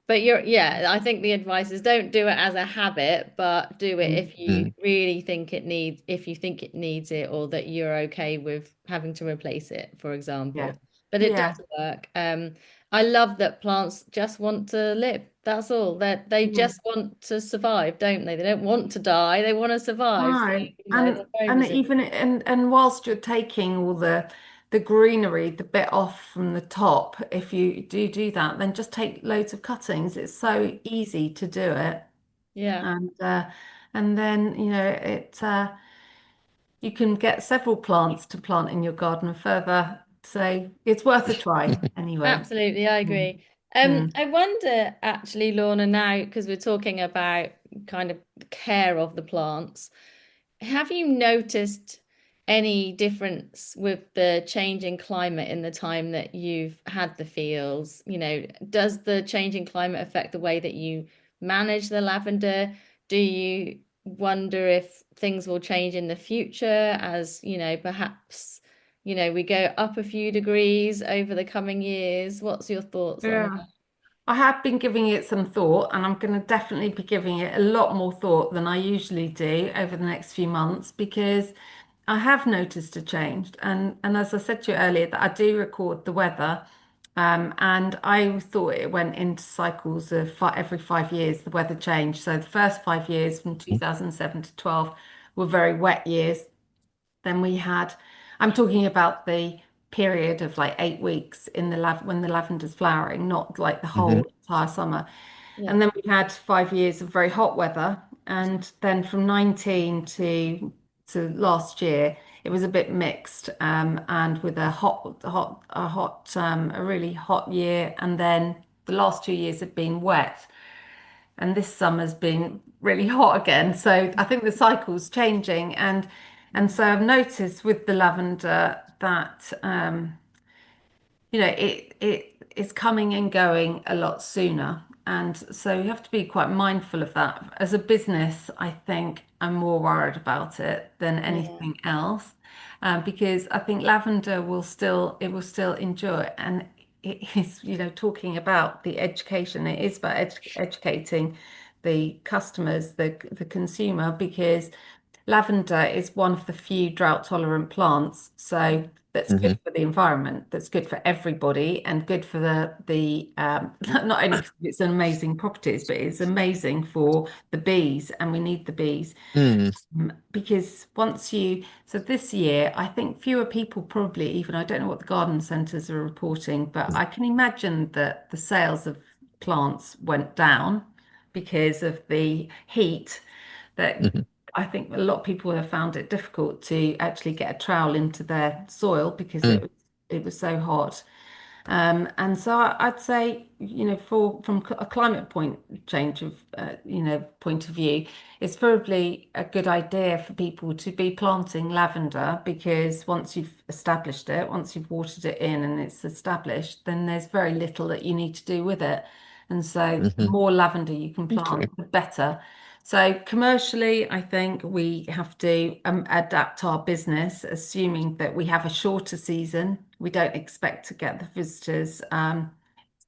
[SPEAKER 2] But I think the advice is don't do it as a habit, but do it if you
[SPEAKER 4] Mm.
[SPEAKER 2] really think if you think it needs it, or that you're okay with having to replace it, for
[SPEAKER 3] Yeah.
[SPEAKER 2] example. But it
[SPEAKER 3] Yeah.
[SPEAKER 2] does work. I love that plants just want to live. That's all. That they
[SPEAKER 3] Yeah.
[SPEAKER 2] just want to survive, don't they? They don't want to die. They want to survive. So,
[SPEAKER 3] No.
[SPEAKER 2] they're very
[SPEAKER 3] And
[SPEAKER 2] resilient.
[SPEAKER 3] even and whilst you're taking all the greenery, the bit off from the top, if you do that, then just take loads of cuttings. It's so easy to do it.
[SPEAKER 2] Yeah.
[SPEAKER 3] And then, you can get several plants to plant in your garden further. So it's worth a try anyway.
[SPEAKER 2] Absolutely, I
[SPEAKER 3] Mm,
[SPEAKER 2] agree.
[SPEAKER 3] mm.
[SPEAKER 2] I wonder actually, Lorna, now because we're talking about kind of care of the plants, have you noticed any difference with the changing climate in the time that you've had the fields? Does the changing climate affect the way that you manage the lavender? Do you wonder if things will change in the future as, perhaps, we go up a few degrees over the coming years? What's your thoughts on
[SPEAKER 3] Yeah. I have been giving it some thought, and I'm going to definitely be giving it a lot more thought than I usually do over the next few months because I have noticed a change. And as I said to you earlier, that I do record the weather, and I thought it went into cycles of every 5 years, the weather changed. So the first 5 years from 2007 to 12 were very wet years. Then we had, I'm talking about the period of like 8 weeks in the when the lavender's flowering, not like the
[SPEAKER 4] Hmm.
[SPEAKER 3] whole entire summer.
[SPEAKER 2] Yeah.
[SPEAKER 3] And then we had 5 years of very hot weather. And then from 19 to last year, it was a bit mixed, and with a really hot year. And then the last 2 years have been wet. And this summer's been really hot again. So I think the cycle's changing. And so I've noticed with the lavender that it is coming and going a lot sooner. And so you have to be quite mindful of that. As a business, I think I'm more worried about it than
[SPEAKER 2] Yeah.
[SPEAKER 3] anything else, because I think lavender it will still endure. And it is, talking about the education, it is about educating the customers, the consumer, because lavender is one of the few drought tolerant plants. So that's
[SPEAKER 4] Hmm.
[SPEAKER 3] good for the environment, that's good for everybody, and good for the not only because it's an amazing properties, but it's amazing for the bees, and we need the bees.
[SPEAKER 4] Mm.
[SPEAKER 3] Because so this year, I think fewer people probably even, I don't know what the garden centres are reporting, but I can imagine that the sales of plants went down because of the heat that
[SPEAKER 4] Hmm.
[SPEAKER 3] I think a lot of people have found it difficult to actually get a trowel into their soil because
[SPEAKER 4] Mm.
[SPEAKER 3] it was so hot. And so I'd say, from a climate point of view, it's probably a good idea for people to be planting lavender because once you've established it, once you've watered it in and it's established, then there's very little that you need to do with it. And so the
[SPEAKER 4] Hmm.
[SPEAKER 3] more lavender you can
[SPEAKER 4] Okay.
[SPEAKER 3] plant, the better. So commercially, I think we have to adapt our business, assuming that we have a shorter season. We don't expect to get the visitors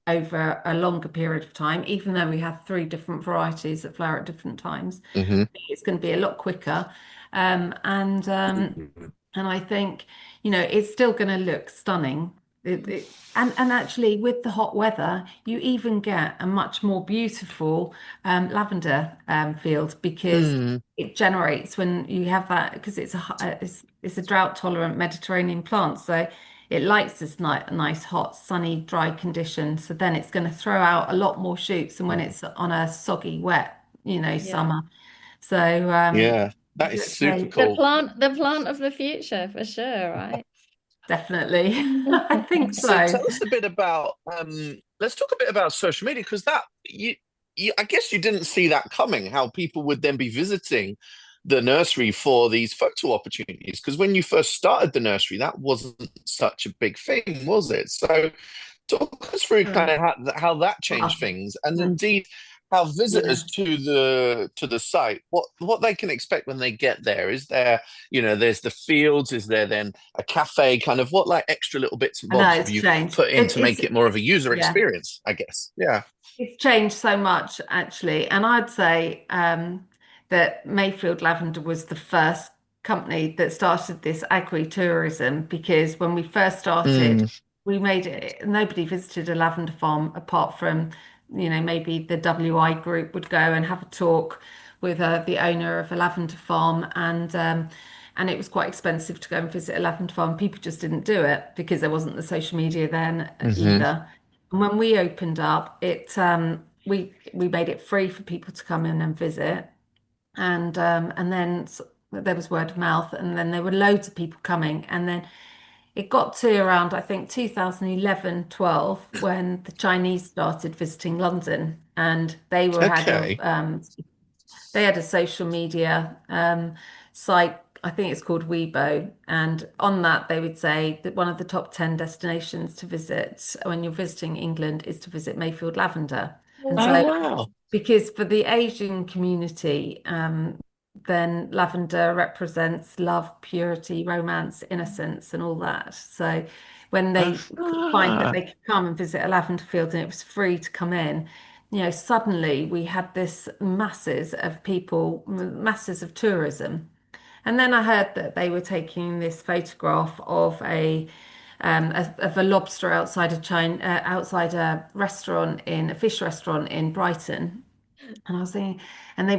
[SPEAKER 3] over a longer period of time, even though we have three different varieties that flower at different times.
[SPEAKER 4] Hmm.
[SPEAKER 3] It's going to be a lot quicker. And I think, it's still going to look stunning. And actually, with the hot weather, you even get a much more beautiful lavender field because
[SPEAKER 4] Mm.
[SPEAKER 3] it generates when you have that because it's a drought tolerant Mediterranean plant. So it likes this nice, hot, sunny, dry condition. So then it's going to throw out a lot more shoots than when it's on a soggy, wet,
[SPEAKER 2] Yeah.
[SPEAKER 3] summer. So
[SPEAKER 4] Yeah, that is super
[SPEAKER 3] so
[SPEAKER 4] cool.
[SPEAKER 2] The plant of the future for sure, right?
[SPEAKER 3] definitely, I think
[SPEAKER 4] So
[SPEAKER 3] so.
[SPEAKER 4] tell us a bit about let's talk a bit about social media because that I guess you didn't see that coming, how people would then be visiting the nursery for these photo opportunities. Because when you first started the nursery, that wasn't such a big thing, was it? So talk us through
[SPEAKER 3] Yeah.
[SPEAKER 4] kind of how that changed
[SPEAKER 3] Well,
[SPEAKER 4] things, and indeed how
[SPEAKER 3] yeah.
[SPEAKER 4] visitors to the site, what they can expect when they get there. Is there, there's the fields, is there then a cafe, kind of what like extra little bits and
[SPEAKER 3] I know
[SPEAKER 4] bobs have
[SPEAKER 3] it's
[SPEAKER 4] you
[SPEAKER 3] changed.
[SPEAKER 4] put in to make it more of a user
[SPEAKER 3] Yeah.
[SPEAKER 4] experience, I guess? Yeah.
[SPEAKER 3] It's changed so much, actually. And I'd say that Mayfield Lavender was the first company that started this agri-tourism because when we first started,
[SPEAKER 4] Mm,
[SPEAKER 3] we made it, nobody visited a lavender farm apart from, maybe the WI group would go and have a talk with the owner of a lavender farm. And it was quite expensive to go and visit a lavender farm. People just didn't do it because there wasn't the social media then
[SPEAKER 4] hmm.
[SPEAKER 3] either. And when we opened up, we made it free for people to come in and visit, and then there was word of mouth, and then there were loads of people coming, and then it got to around I think 2011, 12 when the Chinese started visiting London, and
[SPEAKER 4] Okay.
[SPEAKER 3] they had a social media site. I think it's called Weibo. And on that, they would say that one of the top 10 destinations to visit when you're visiting England is to visit Mayfield Lavender. And
[SPEAKER 4] Oh,
[SPEAKER 3] so,
[SPEAKER 4] wow.
[SPEAKER 3] because for the Asian community, then lavender represents love, purity, romance, innocence, and all that. So, when they could find that
[SPEAKER 4] Ah.
[SPEAKER 3] they could come and visit a lavender field and it was free to come in, suddenly we had this masses of people, masses of tourism. And then I heard that they were taking this photograph of a lobster outside a outside a restaurant in a fish restaurant in Brighton. And I was thinking, and they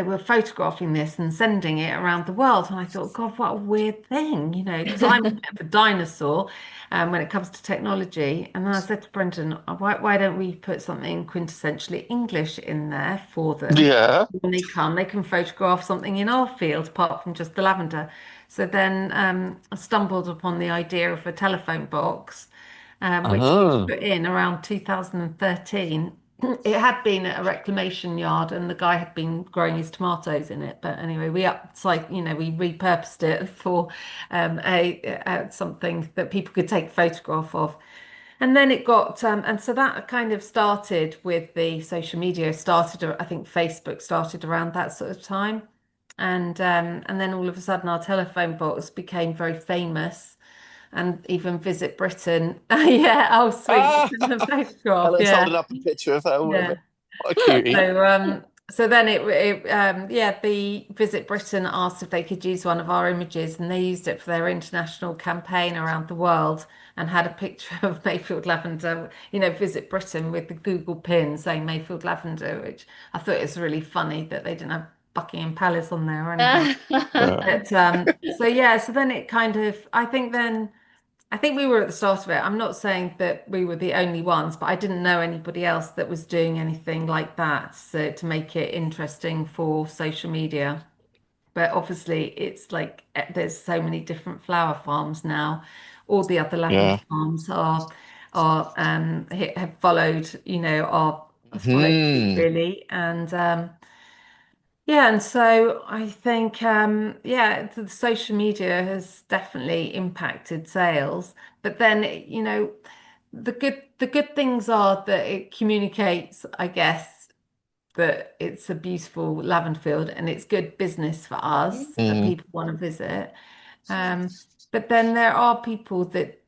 [SPEAKER 3] were photographing this and sending it around the world. And I thought, God, what a weird thing, because I'm a bit of a dinosaur when it comes to technology. And then I said to Brendan, why don't we put something quintessentially English in there for them?
[SPEAKER 4] Yeah.
[SPEAKER 3] When they come, they can photograph something in our field apart from just the lavender. So then I stumbled upon the idea of a telephone box, which we
[SPEAKER 4] Oh.
[SPEAKER 3] put in around 2013. It had been at a reclamation yard and the guy had been growing his tomatoes in it. But anyway, we repurposed it for something that people could take a photograph of. And then and so that kind of started with the social media started, I think Facebook started around that sort of time. And then all of a sudden our telephone box became very famous and even Visit Britain. Yeah, oh sweet.
[SPEAKER 4] Ah.
[SPEAKER 3] The photograph,
[SPEAKER 4] Helen's
[SPEAKER 3] yeah.
[SPEAKER 4] holding up a picture of her with
[SPEAKER 3] Yeah.
[SPEAKER 4] it. What a cutie.
[SPEAKER 3] So then yeah, the Visit Britain asked if they could use one of our images, and they used it for their international campaign around the world, and had a picture of Mayfield Lavender, Visit Britain with the Google pin saying Mayfield Lavender, which I thought was really funny that they didn't have Buckingham Palace on there or anything.
[SPEAKER 4] Uh,
[SPEAKER 3] But so yeah, so then it kind of, I think we were at the start of it. I'm not saying that we were the only ones, but I didn't know anybody else that was doing anything like that. So to make it interesting for social media. But obviously, it's like there's so many different flower farms now. All the other lavender
[SPEAKER 4] yeah.
[SPEAKER 3] farms have followed, are have followed suit
[SPEAKER 4] Hmm.
[SPEAKER 3] really. Yeah, and so I think, yeah, the social media has definitely impacted sales. But then, the good things are that it communicates, I guess, that it's a beautiful lavender field and it's good business for us that
[SPEAKER 4] Mm,
[SPEAKER 3] people want to visit. Um, but then there are people that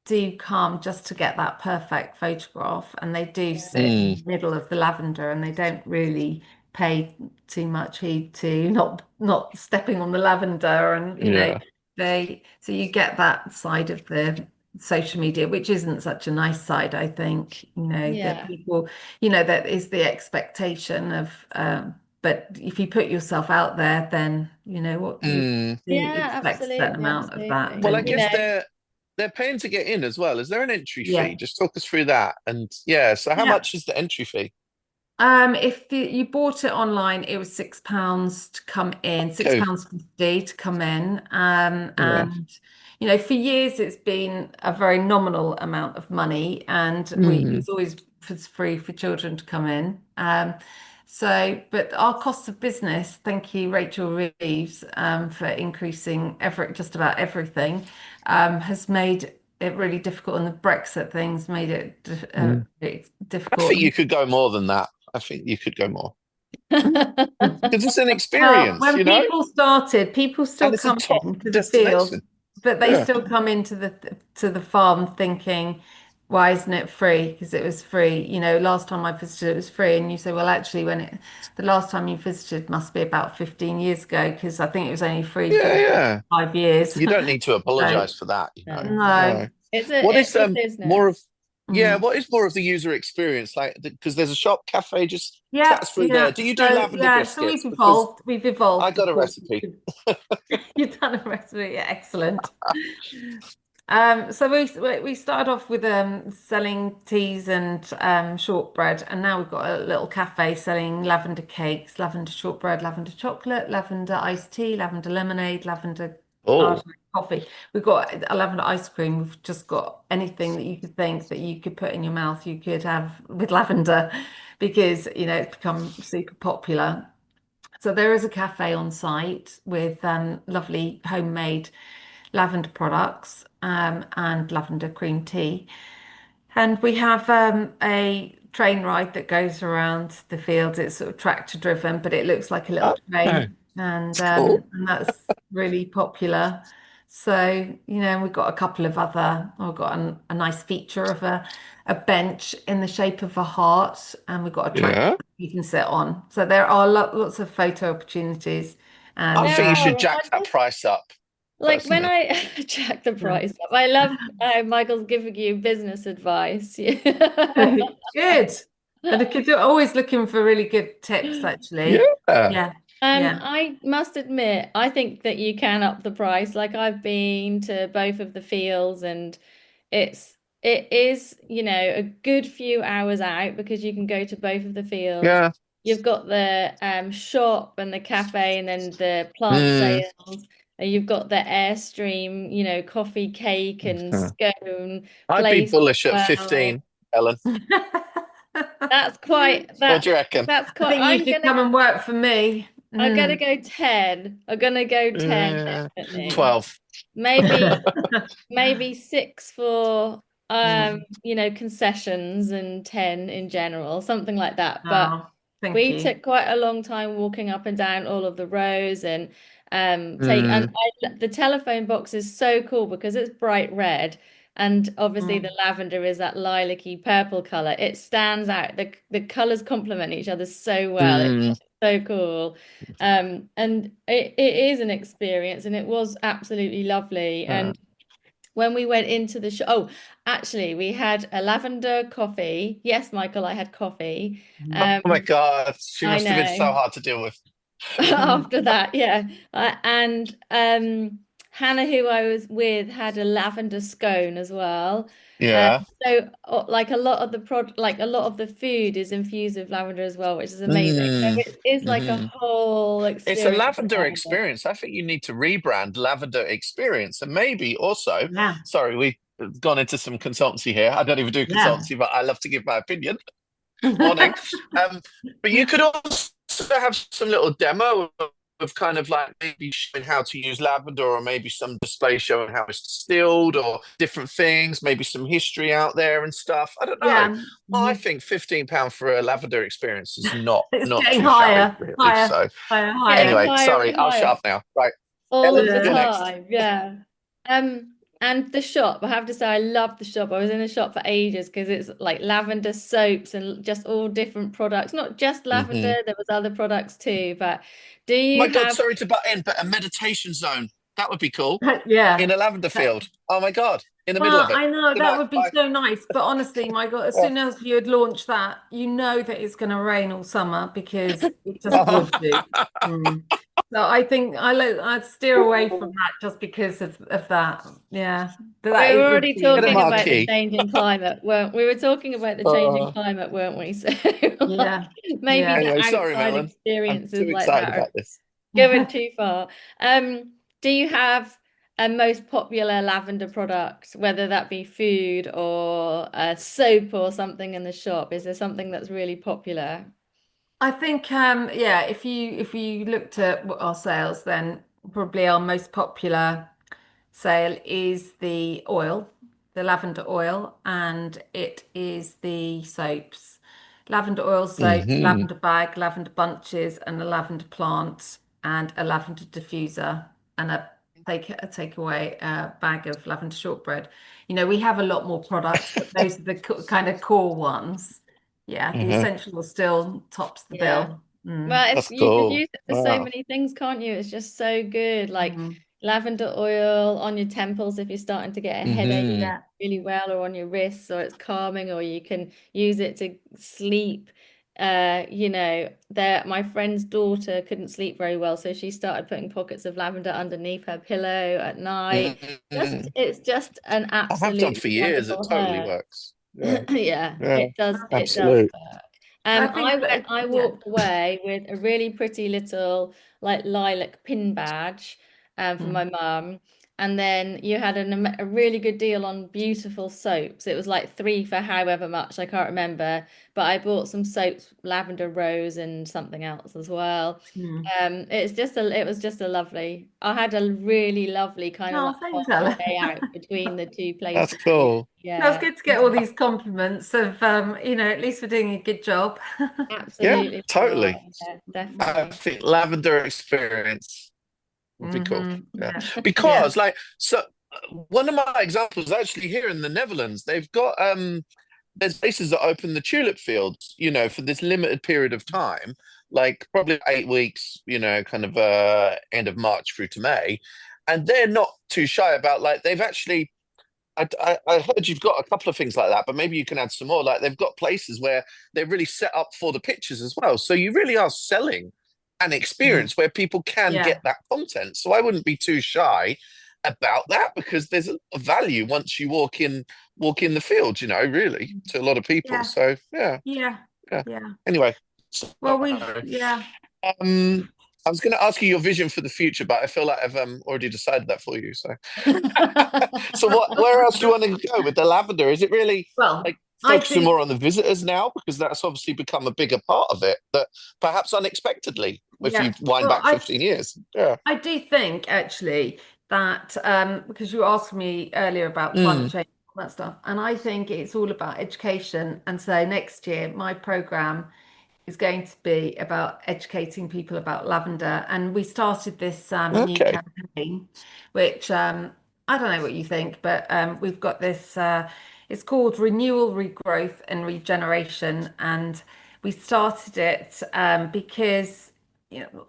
[SPEAKER 3] do come just to get that perfect photograph, and they do sit in
[SPEAKER 4] mm,
[SPEAKER 3] the middle of the lavender and they don't really pay too much heed to not stepping on the lavender, and
[SPEAKER 4] yeah.
[SPEAKER 3] they so you get that side of the social media, which isn't such a nice side, I think, that
[SPEAKER 2] Yeah.
[SPEAKER 3] people, that is the expectation of but if you put yourself out there, then what you
[SPEAKER 4] Mm.
[SPEAKER 2] Yeah,
[SPEAKER 3] expect a certain
[SPEAKER 2] absolutely,
[SPEAKER 3] amount of that,
[SPEAKER 2] absolutely.
[SPEAKER 4] Well, I
[SPEAKER 3] don't
[SPEAKER 2] You
[SPEAKER 3] you?
[SPEAKER 4] guess
[SPEAKER 2] know,
[SPEAKER 4] they're paying to get in as well. Is there an entry fee?
[SPEAKER 3] Yeah.
[SPEAKER 4] Just talk us through that. And yeah, so how
[SPEAKER 3] Yeah.
[SPEAKER 4] much is the entry fee?
[SPEAKER 3] If you bought it online, it was £6 to come in, six
[SPEAKER 4] Okay.
[SPEAKER 3] pounds fifty to come in.
[SPEAKER 4] Yeah.
[SPEAKER 3] And for years it's been a very nominal amount of money, and it
[SPEAKER 4] Mm,
[SPEAKER 3] was always free for children to come in. But our cost of business, thank you, Rachel Reeves, for increasing just about everything, has made it really difficult, and the Brexit things made it
[SPEAKER 4] mm.
[SPEAKER 3] really
[SPEAKER 4] I
[SPEAKER 3] difficult.
[SPEAKER 4] think you could go more than that. I think you could go more because it's an
[SPEAKER 3] Well,
[SPEAKER 4] experience,
[SPEAKER 3] when people started, people still
[SPEAKER 4] and it's a
[SPEAKER 3] come
[SPEAKER 4] top
[SPEAKER 3] into the field,
[SPEAKER 4] destination.
[SPEAKER 3] but they
[SPEAKER 4] Yeah.
[SPEAKER 3] still come into the farm thinking why isn't it free? Because it was free. Last time I visited, it was free. And you say, well, actually, the last time you visited must be about 15 years ago, because I think it was only free for
[SPEAKER 4] Yeah,
[SPEAKER 3] the
[SPEAKER 4] yeah.
[SPEAKER 3] 5 years.
[SPEAKER 4] You don't need to
[SPEAKER 3] So,
[SPEAKER 4] apologize for that,
[SPEAKER 2] No.
[SPEAKER 3] no.
[SPEAKER 4] No.
[SPEAKER 2] It's
[SPEAKER 4] What
[SPEAKER 2] a
[SPEAKER 4] is
[SPEAKER 2] it is no.
[SPEAKER 4] more of yeah,
[SPEAKER 3] Mm.
[SPEAKER 4] what is more of the user experience like? Because there's a shop, cafe, just chat
[SPEAKER 3] Yeah,
[SPEAKER 4] us through there.
[SPEAKER 3] yeah.
[SPEAKER 4] Do you do
[SPEAKER 3] So
[SPEAKER 4] lavender
[SPEAKER 3] yeah, so
[SPEAKER 4] biscuits? Because
[SPEAKER 3] we've
[SPEAKER 4] I
[SPEAKER 3] evolved,
[SPEAKER 4] got
[SPEAKER 3] of
[SPEAKER 4] a
[SPEAKER 3] course.
[SPEAKER 4] recipe.
[SPEAKER 3] You've done a recipe, yeah, excellent. So we started off with selling teas and shortbread, and now we've got a little cafe selling lavender cakes, lavender shortbread, lavender chocolate, lavender iced tea, lavender lemonade, lavender
[SPEAKER 4] Oh,
[SPEAKER 3] artichoke coffee. We've got a lavender ice cream. We've just got anything that you could think that you could put in your mouth, you could have with lavender, because it's become super popular. So there is a cafe on site with lovely homemade lavender products and lavender cream tea. And we have a train ride that goes around the fields. It's sort of tractor driven, but it looks like a little
[SPEAKER 4] okay.
[SPEAKER 3] train, and
[SPEAKER 4] It's cool.
[SPEAKER 3] that's really popular. So, we've got a couple of other. We've got a nice feature of a bench in the shape of a heart, and we've got a tractor
[SPEAKER 4] Yeah.
[SPEAKER 3] you can sit on. So there are lots of photo opportunities,
[SPEAKER 4] I
[SPEAKER 3] and
[SPEAKER 4] think you should
[SPEAKER 2] No,
[SPEAKER 4] jack that price up,
[SPEAKER 2] like when
[SPEAKER 4] personally.
[SPEAKER 2] I check the
[SPEAKER 3] yeah.
[SPEAKER 2] price up, I love Michael's giving you business advice.
[SPEAKER 3] Good. And the kids are always looking for really good tips, actually.
[SPEAKER 4] Yeah.
[SPEAKER 3] Yeah, yeah.
[SPEAKER 2] I must admit, I think that you can up the price. Like I've been to both of the fields and it is, a good few hours out because you can go to both of the fields.
[SPEAKER 4] Yeah.
[SPEAKER 2] You've got the shop and the cafe and then the plant
[SPEAKER 4] Mm.
[SPEAKER 2] sales. And you've got the Airstream, coffee, cake and scone
[SPEAKER 4] I'd be
[SPEAKER 2] place as
[SPEAKER 4] bullish at
[SPEAKER 2] well.
[SPEAKER 4] 15, Ellen.
[SPEAKER 2] That's quite
[SPEAKER 4] What do you reckon?
[SPEAKER 2] that's
[SPEAKER 3] I
[SPEAKER 2] quite
[SPEAKER 3] think you should come and work for me.
[SPEAKER 2] I'm gonna
[SPEAKER 3] Mm.
[SPEAKER 2] go 10. I'm gonna go 10
[SPEAKER 4] Yeah.
[SPEAKER 2] definitely.
[SPEAKER 4] 12.
[SPEAKER 2] Maybe six for
[SPEAKER 3] Mm.
[SPEAKER 2] concessions and 10 in general, something like that. But
[SPEAKER 3] Oh, thank
[SPEAKER 2] we
[SPEAKER 3] you.
[SPEAKER 2] took quite a long time walking up and down all of the rows and
[SPEAKER 4] Mm.
[SPEAKER 2] the telephone box is so cool because it's bright red and obviously the
[SPEAKER 3] Mm.
[SPEAKER 2] lavender is that lilac-y purple color. It stands out. The colors complement each other so well. It's
[SPEAKER 4] Mm.
[SPEAKER 2] so cool. And it is an experience and it was absolutely lovely.
[SPEAKER 4] Yeah.
[SPEAKER 2] And when we went into the show, oh, actually, we had a lavender coffee. Yes, Michael, I had coffee.
[SPEAKER 4] Oh
[SPEAKER 2] Um,
[SPEAKER 4] my God. She
[SPEAKER 2] I
[SPEAKER 4] must have been so
[SPEAKER 2] know.
[SPEAKER 4] hard to deal with.
[SPEAKER 3] Mm.
[SPEAKER 2] After that, yeah. And Hannah, who I was with, had a lavender scone as well.
[SPEAKER 4] Yeah.
[SPEAKER 2] So like a lot of the like a lot of the food is infused with lavender as well, which is amazing. So
[SPEAKER 4] Mm.
[SPEAKER 2] it is like a
[SPEAKER 4] Hmm.
[SPEAKER 2] whole
[SPEAKER 4] It's a
[SPEAKER 2] experience of
[SPEAKER 4] lavender
[SPEAKER 2] lavender.
[SPEAKER 4] experience. I think you need to rebrand Lavender Experience. And maybe also,
[SPEAKER 3] Yeah,
[SPEAKER 4] sorry, we've gone into some consultancy here. I don't even do
[SPEAKER 3] yeah.
[SPEAKER 4] consultancy, but I love to give my opinion. Morning. Um, but you could also have some little demo of kind of like maybe showing how to use lavender, or maybe some display showing how it's distilled or different things, maybe some history out there and stuff. I don't know.
[SPEAKER 3] Yeah.
[SPEAKER 4] I
[SPEAKER 3] Mhm.
[SPEAKER 4] think £15 for a lavender experience is not
[SPEAKER 3] It's
[SPEAKER 4] not
[SPEAKER 3] getting
[SPEAKER 4] too shabby,
[SPEAKER 3] higher,
[SPEAKER 4] really.
[SPEAKER 3] higher,
[SPEAKER 4] So
[SPEAKER 3] higher,
[SPEAKER 2] Getting
[SPEAKER 3] higher.
[SPEAKER 4] anyway,
[SPEAKER 2] higher
[SPEAKER 4] sorry,
[SPEAKER 2] and
[SPEAKER 4] I'll shut
[SPEAKER 2] higher.
[SPEAKER 4] up now. Right,
[SPEAKER 2] All of
[SPEAKER 4] Ellen,
[SPEAKER 2] the
[SPEAKER 3] Yeah.
[SPEAKER 4] you're next.
[SPEAKER 2] time, yeah. And the shop, I have to say, I love the shop. I was in the shop for ages because it's like lavender soaps and just all different products. Not just lavender,
[SPEAKER 4] Hmm.
[SPEAKER 2] there was other products too. But do
[SPEAKER 4] My
[SPEAKER 2] you
[SPEAKER 4] God,
[SPEAKER 2] have
[SPEAKER 4] sorry to butt in, but a meditation zone. That would be cool.
[SPEAKER 3] Yeah.
[SPEAKER 4] In a lavender field. Oh my God, in the middle
[SPEAKER 3] Well,
[SPEAKER 4] of it.
[SPEAKER 3] I know
[SPEAKER 4] Good
[SPEAKER 3] that
[SPEAKER 4] night.
[SPEAKER 3] would be
[SPEAKER 4] Bye.
[SPEAKER 3] so nice, but honestly, Michael, as soon as you had launched that, you know that it's going to rain all summer because it just would do. Mm. So I think I'd steer away from that just because of that. Yeah, but
[SPEAKER 2] we
[SPEAKER 3] that
[SPEAKER 2] were
[SPEAKER 3] it would
[SPEAKER 2] already
[SPEAKER 3] be
[SPEAKER 4] Get a
[SPEAKER 2] talking
[SPEAKER 3] amazing.
[SPEAKER 2] about the
[SPEAKER 4] marquee.
[SPEAKER 2] changing climate, weren't we? We were talking about the changing
[SPEAKER 4] Uh,
[SPEAKER 2] climate, weren't we? So like,
[SPEAKER 3] Yeah,
[SPEAKER 2] maybe
[SPEAKER 3] yeah.
[SPEAKER 2] the
[SPEAKER 4] anyway, sorry,
[SPEAKER 2] outside
[SPEAKER 4] Madeline. I'm
[SPEAKER 2] experiences
[SPEAKER 4] too
[SPEAKER 2] like
[SPEAKER 4] excited
[SPEAKER 2] that are
[SPEAKER 4] about this.
[SPEAKER 2] going too far. Do you have a most popular lavender product, whether that be food or a soap or something in the shop? Is there something that's really popular?
[SPEAKER 3] I think yeah, if you looked at our sales, then probably our most popular sale is the oil, the lavender oil, and it is the soaps. Lavender oil soaps,
[SPEAKER 4] Hmm.
[SPEAKER 3] lavender bag, lavender bunches, and a lavender plant, and a lavender diffuser, and a take away bag of lavender shortbread. We have a lot more products, but those are the kind of core ones. Yeah, the
[SPEAKER 4] Hmm.
[SPEAKER 3] essential still tops the
[SPEAKER 2] Yeah.
[SPEAKER 3] bill. Mm.
[SPEAKER 2] Well,
[SPEAKER 4] That's
[SPEAKER 2] you could
[SPEAKER 4] cool.
[SPEAKER 2] use it for so
[SPEAKER 4] Wow.
[SPEAKER 2] many things, can't you? It's just so good. Like
[SPEAKER 3] Mm.
[SPEAKER 2] lavender oil on your temples if you're starting to get a headache
[SPEAKER 4] Hmm.
[SPEAKER 3] Yeah.
[SPEAKER 2] really well, or on your wrists, or it's calming, or you can use it to sleep. My friend's daughter couldn't sleep very well, so she started putting pockets of lavender underneath her pillow at night.
[SPEAKER 4] Hmm.
[SPEAKER 2] It's just an
[SPEAKER 4] I have done
[SPEAKER 2] absolutely
[SPEAKER 4] for years. It
[SPEAKER 2] wonderful
[SPEAKER 4] totally
[SPEAKER 2] herb.
[SPEAKER 4] works. Yeah.
[SPEAKER 2] Yeah,
[SPEAKER 4] Yeah.
[SPEAKER 2] it does
[SPEAKER 4] Absolute.
[SPEAKER 2] work.
[SPEAKER 3] I
[SPEAKER 2] I
[SPEAKER 3] think
[SPEAKER 2] went
[SPEAKER 3] that,
[SPEAKER 2] I
[SPEAKER 3] yeah.
[SPEAKER 2] walked away with a really pretty little like lilac pin badge for
[SPEAKER 3] Mm.
[SPEAKER 2] my mum. And then you had a really good deal on beautiful soaps. It was like three for however much, I can't remember. But I bought some soaps, lavender rose and something else as well.
[SPEAKER 3] Mm.
[SPEAKER 2] It was just a lovely. I had a really lovely kind of
[SPEAKER 3] Oh,
[SPEAKER 2] like
[SPEAKER 3] thanks,
[SPEAKER 2] half a
[SPEAKER 3] Ella.
[SPEAKER 2] day out between the two
[SPEAKER 4] That's
[SPEAKER 2] places.
[SPEAKER 4] cool.
[SPEAKER 3] Well, it's
[SPEAKER 2] Yeah,
[SPEAKER 3] good to get all these compliments of, at least we're doing a good job.
[SPEAKER 4] Yeah,
[SPEAKER 2] absolutely. We are.
[SPEAKER 4] totally.
[SPEAKER 2] Yeah,
[SPEAKER 4] I
[SPEAKER 2] definitely.
[SPEAKER 4] think lavender experience would be cool. Yeah.
[SPEAKER 3] Yeah. Yeah.
[SPEAKER 4] Because one of my examples is actually here in the Netherlands. They've got there's places that open the tulip fields, for this limited period of time, like probably 8 weeks, kind of end of March through to May. And they're not too shy about like they've actually I heard you've got a couple of things like that, but maybe you can add some more. Like they've got places where they're really set up for the pictures as well. So you really are selling an
[SPEAKER 3] Mm.
[SPEAKER 4] experience where people can get
[SPEAKER 3] Yeah.
[SPEAKER 4] that content. So I wouldn't be too shy about that because there's a value once you walk in the field, really, to a lot of people.
[SPEAKER 3] Yeah.
[SPEAKER 4] So yeah,
[SPEAKER 3] Yeah.
[SPEAKER 4] yeah.
[SPEAKER 3] Yeah.
[SPEAKER 4] Anyway,
[SPEAKER 3] Well,
[SPEAKER 4] sorry.
[SPEAKER 3] yeah.
[SPEAKER 4] I was going to ask you your vision for the future, but I feel like I've already decided that for you. So so where else do you want to go with the lavender? Is it really
[SPEAKER 3] Well,
[SPEAKER 4] like
[SPEAKER 3] I
[SPEAKER 4] focusing
[SPEAKER 3] do.
[SPEAKER 4] more on the visitors now? Because that's obviously become a bigger part of it, that perhaps unexpectedly, if
[SPEAKER 3] Yeah.
[SPEAKER 4] you wind
[SPEAKER 3] Well,
[SPEAKER 4] back 15 years. Yeah.
[SPEAKER 3] I do think actually that because you asked me earlier about climate
[SPEAKER 4] Mm.
[SPEAKER 3] change and all that stuff, and I think it's all about education. And so next year, my program is going to be about educating people about lavender. And we started this new
[SPEAKER 4] Okay.
[SPEAKER 3] campaign, which I don't know what you think, but we've got this, it's called Renewal, Regrowth and Regeneration. And we started it because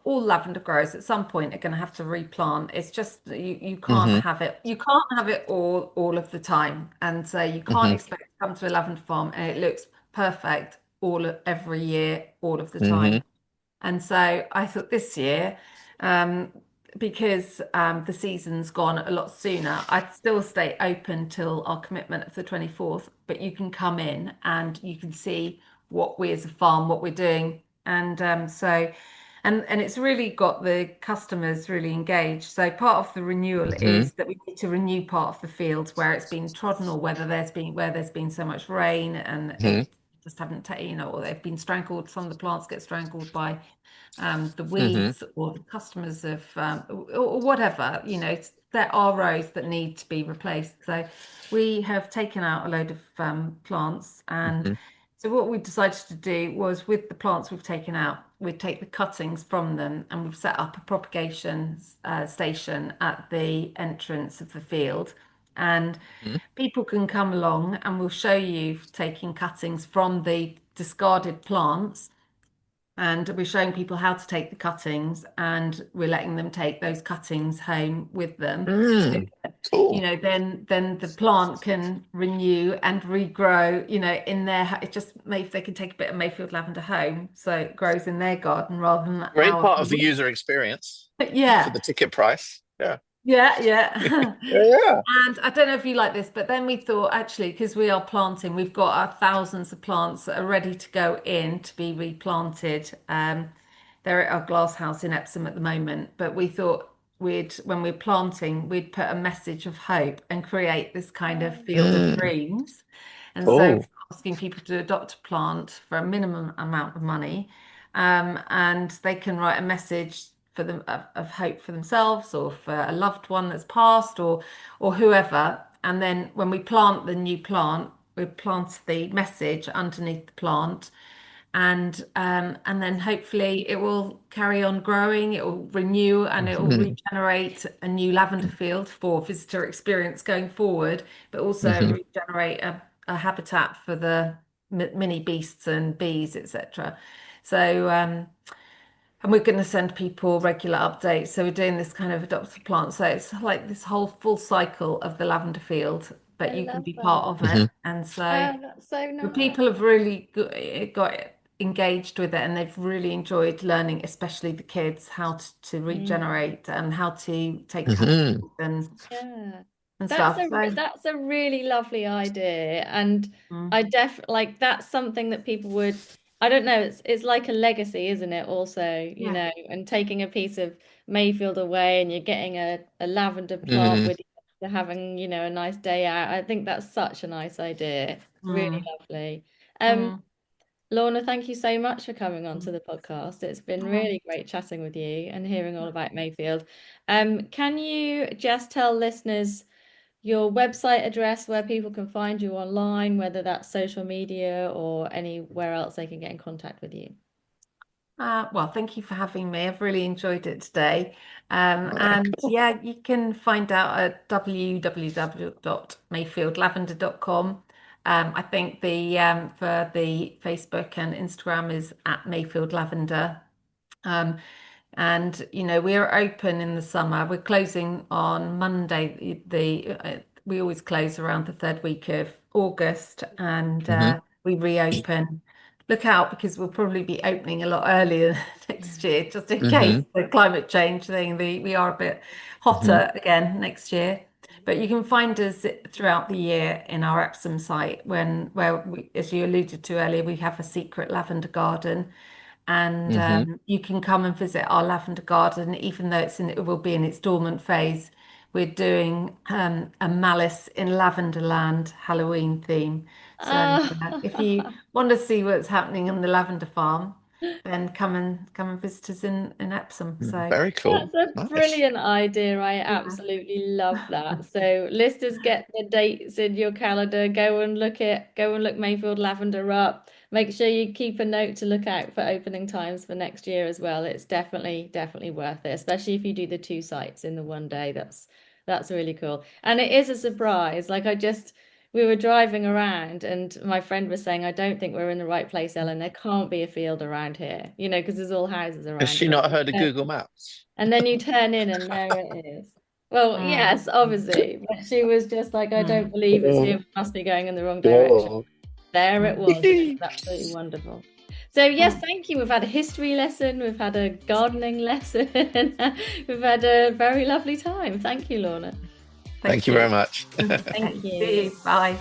[SPEAKER 3] all lavender growers at some point are going to have to replant. It's just you can't
[SPEAKER 4] Hmm.
[SPEAKER 3] have it. You can't have it all of the time, and so you can't
[SPEAKER 4] Hmm.
[SPEAKER 3] expect to come to a lavender farm and it looks perfect every year, all of the
[SPEAKER 4] Hmm.
[SPEAKER 3] time. And so I thought this year, um, because the season's gone a lot sooner, I'd still stay open till our commitment of the 24th, but you can come in and you can see what we as a farm, what we're doing. And it's really got the customers really engaged. So part of the renewal
[SPEAKER 4] Hmm.
[SPEAKER 3] is that we need to renew part of the fields where it's been trodden or where there's been so much rain and
[SPEAKER 4] Hmm.
[SPEAKER 3] it just haven't, or they've been strangled. Some of the plants get strangled by the
[SPEAKER 4] Hmm.
[SPEAKER 3] weeds or the customers of or whatever. There are rows that need to be replaced. So we have taken out a load of plants, and
[SPEAKER 4] Hmm.
[SPEAKER 3] so what we decided to do was with the plants we've taken out, we'd take the cuttings from them and we've set up a propagation station at the entrance of the field. And people can come along and we'll show you taking cuttings from the discarded plants, and we're showing people how to take the cuttings and we're letting them take those cuttings home with them. So
[SPEAKER 4] Mm. Cool.
[SPEAKER 3] then the plant can renew and regrow, in their, it just maybe they can take a bit of Mayfield lavender home so it grows in their garden rather than
[SPEAKER 4] Great
[SPEAKER 3] ours.
[SPEAKER 4] part of the user experience for
[SPEAKER 3] Yeah.
[SPEAKER 4] the ticket price. Yeah.
[SPEAKER 3] Yeah, yeah.
[SPEAKER 4] Yeah. Yeah.
[SPEAKER 3] And I don't know if you like this, but then we thought actually, because we are planting, we've got our thousands of plants that are ready to go in to be replanted. They're at our glass house in Epsom at the moment, but we thought when we're planting, we'd put a message of hope and create this kind of field of
[SPEAKER 4] Mm.
[SPEAKER 3] dreams. And so
[SPEAKER 4] Cool.
[SPEAKER 3] we're asking people to adopt a plant for a minimum amount of money, and they can write a message for them of hope for themselves or for a loved one that's passed or whoever. And then when we plant the new plant, we plant the message underneath the plant. and then hopefully it will carry on growing, it will renew, and it will
[SPEAKER 4] Mhm.
[SPEAKER 3] regenerate a new lavender field for visitor experience going forward, but also
[SPEAKER 4] Mhm.
[SPEAKER 3] regenerate a habitat for the mini beasts and bees, etc. So and we're going to send people regular updates. So we're doing this kind of adopt a plant. So it's like this whole full cycle of the lavender field, but
[SPEAKER 2] I
[SPEAKER 3] you can
[SPEAKER 2] love
[SPEAKER 3] be part
[SPEAKER 2] that.
[SPEAKER 3] of it.
[SPEAKER 4] Mhm.
[SPEAKER 3] And so
[SPEAKER 2] Oh, that's so
[SPEAKER 3] the
[SPEAKER 2] nice.
[SPEAKER 3] people have really got engaged with it, and they've really enjoyed learning, especially the kids, how to
[SPEAKER 2] Mm.
[SPEAKER 3] regenerate and how to take cuttings
[SPEAKER 4] Mhm.
[SPEAKER 2] Yeah.
[SPEAKER 3] and stuff. So
[SPEAKER 2] That's a really lovely idea. And
[SPEAKER 3] mm,
[SPEAKER 2] I like that's something that people would, I don't know, it's like a legacy, isn't it? Also,
[SPEAKER 3] yeah.
[SPEAKER 2] and taking a piece of Mayfield away and you're getting a lavender plant
[SPEAKER 4] Mhm.
[SPEAKER 2] with you, after having, a nice day out. I think that's such a nice idea. Really
[SPEAKER 3] Mm,
[SPEAKER 2] lovely.
[SPEAKER 3] mm,
[SPEAKER 2] Lorna, thank you so much for coming on to
[SPEAKER 3] mm,
[SPEAKER 2] the podcast. It's been
[SPEAKER 3] mm.
[SPEAKER 2] really great chatting with you and hearing all about Mayfield. Can you just tell listeners your website address where people can find you online, whether that's social media or anywhere else they can get in contact with you?
[SPEAKER 3] Well, thank you for having me. I've really enjoyed it today.
[SPEAKER 4] Ah,
[SPEAKER 3] And
[SPEAKER 4] cool.
[SPEAKER 3] yeah, you can find out at www.mayfieldlavender.com. I think the for the Facebook and Instagram is at Mayfield Lavender. Um, and we are open in the summer. We're closing on Monday. We always close around the third week of August, and
[SPEAKER 4] Mhm.
[SPEAKER 3] we reopen. Look out because we'll probably be opening a lot earlier next year, just in case
[SPEAKER 4] Mhm.
[SPEAKER 3] the climate change thing. We are a bit
[SPEAKER 4] Mhm.
[SPEAKER 3] hotter again next year. But you can find us throughout the year in our Epsom site where we, as you alluded to earlier, we have a secret lavender garden, and
[SPEAKER 4] Mhm.
[SPEAKER 3] you can come and visit our lavender garden, even though it will be in its dormant phase. We're doing a Malice in Lavenderland Halloween theme. So if you
[SPEAKER 2] Ah,
[SPEAKER 3] want to see what's happening on the lavender farm, then come and visit us in Epsom. So
[SPEAKER 4] Very cool.
[SPEAKER 2] that's a
[SPEAKER 4] Nice.
[SPEAKER 2] brilliant idea. I
[SPEAKER 3] yeah.
[SPEAKER 2] absolutely love that. So listeners, get the dates in your calendar. Go and look Mayfield Lavender up. Make sure you keep a note to look out for opening times for next year as well. It's definitely worth it, especially if you do the two sites in the one day. That's really cool. And it is a surprise. We were driving around and my friend was saying, I don't think we're in the right place, Ellen. There can't be a field around here, because there's all houses
[SPEAKER 4] Has
[SPEAKER 2] around
[SPEAKER 4] she
[SPEAKER 2] it.
[SPEAKER 4] not heard of Google Maps?
[SPEAKER 2] And then you turn in and there it is. Well,
[SPEAKER 3] Mm,
[SPEAKER 2] yes, obviously. But she was just like, I
[SPEAKER 3] mm,
[SPEAKER 2] don't believe it's here. We must be going in the wrong direction. There it
[SPEAKER 3] mm,
[SPEAKER 2] was. It was absolutely wonderful. So, yes,
[SPEAKER 3] mm.
[SPEAKER 2] thank you. We've had a history lesson, we've had a gardening lesson, we've had a very lovely time. Thank you, Lorna.
[SPEAKER 4] Thank
[SPEAKER 3] Thank
[SPEAKER 4] you very
[SPEAKER 3] you.
[SPEAKER 4] much.
[SPEAKER 2] Thank
[SPEAKER 3] See
[SPEAKER 2] you.
[SPEAKER 3] you. Bye.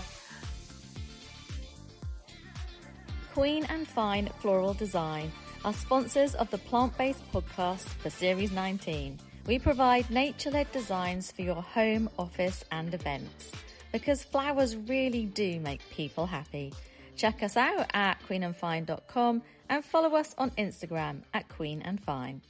[SPEAKER 2] Queen and Fine Floral Design are sponsors of the plant-based podcast for Series 19. We provide nature-led designs for your home, office and events because flowers really do make people happy. Check us out at queenandfine.com and follow us on Instagram at Queen and Fine.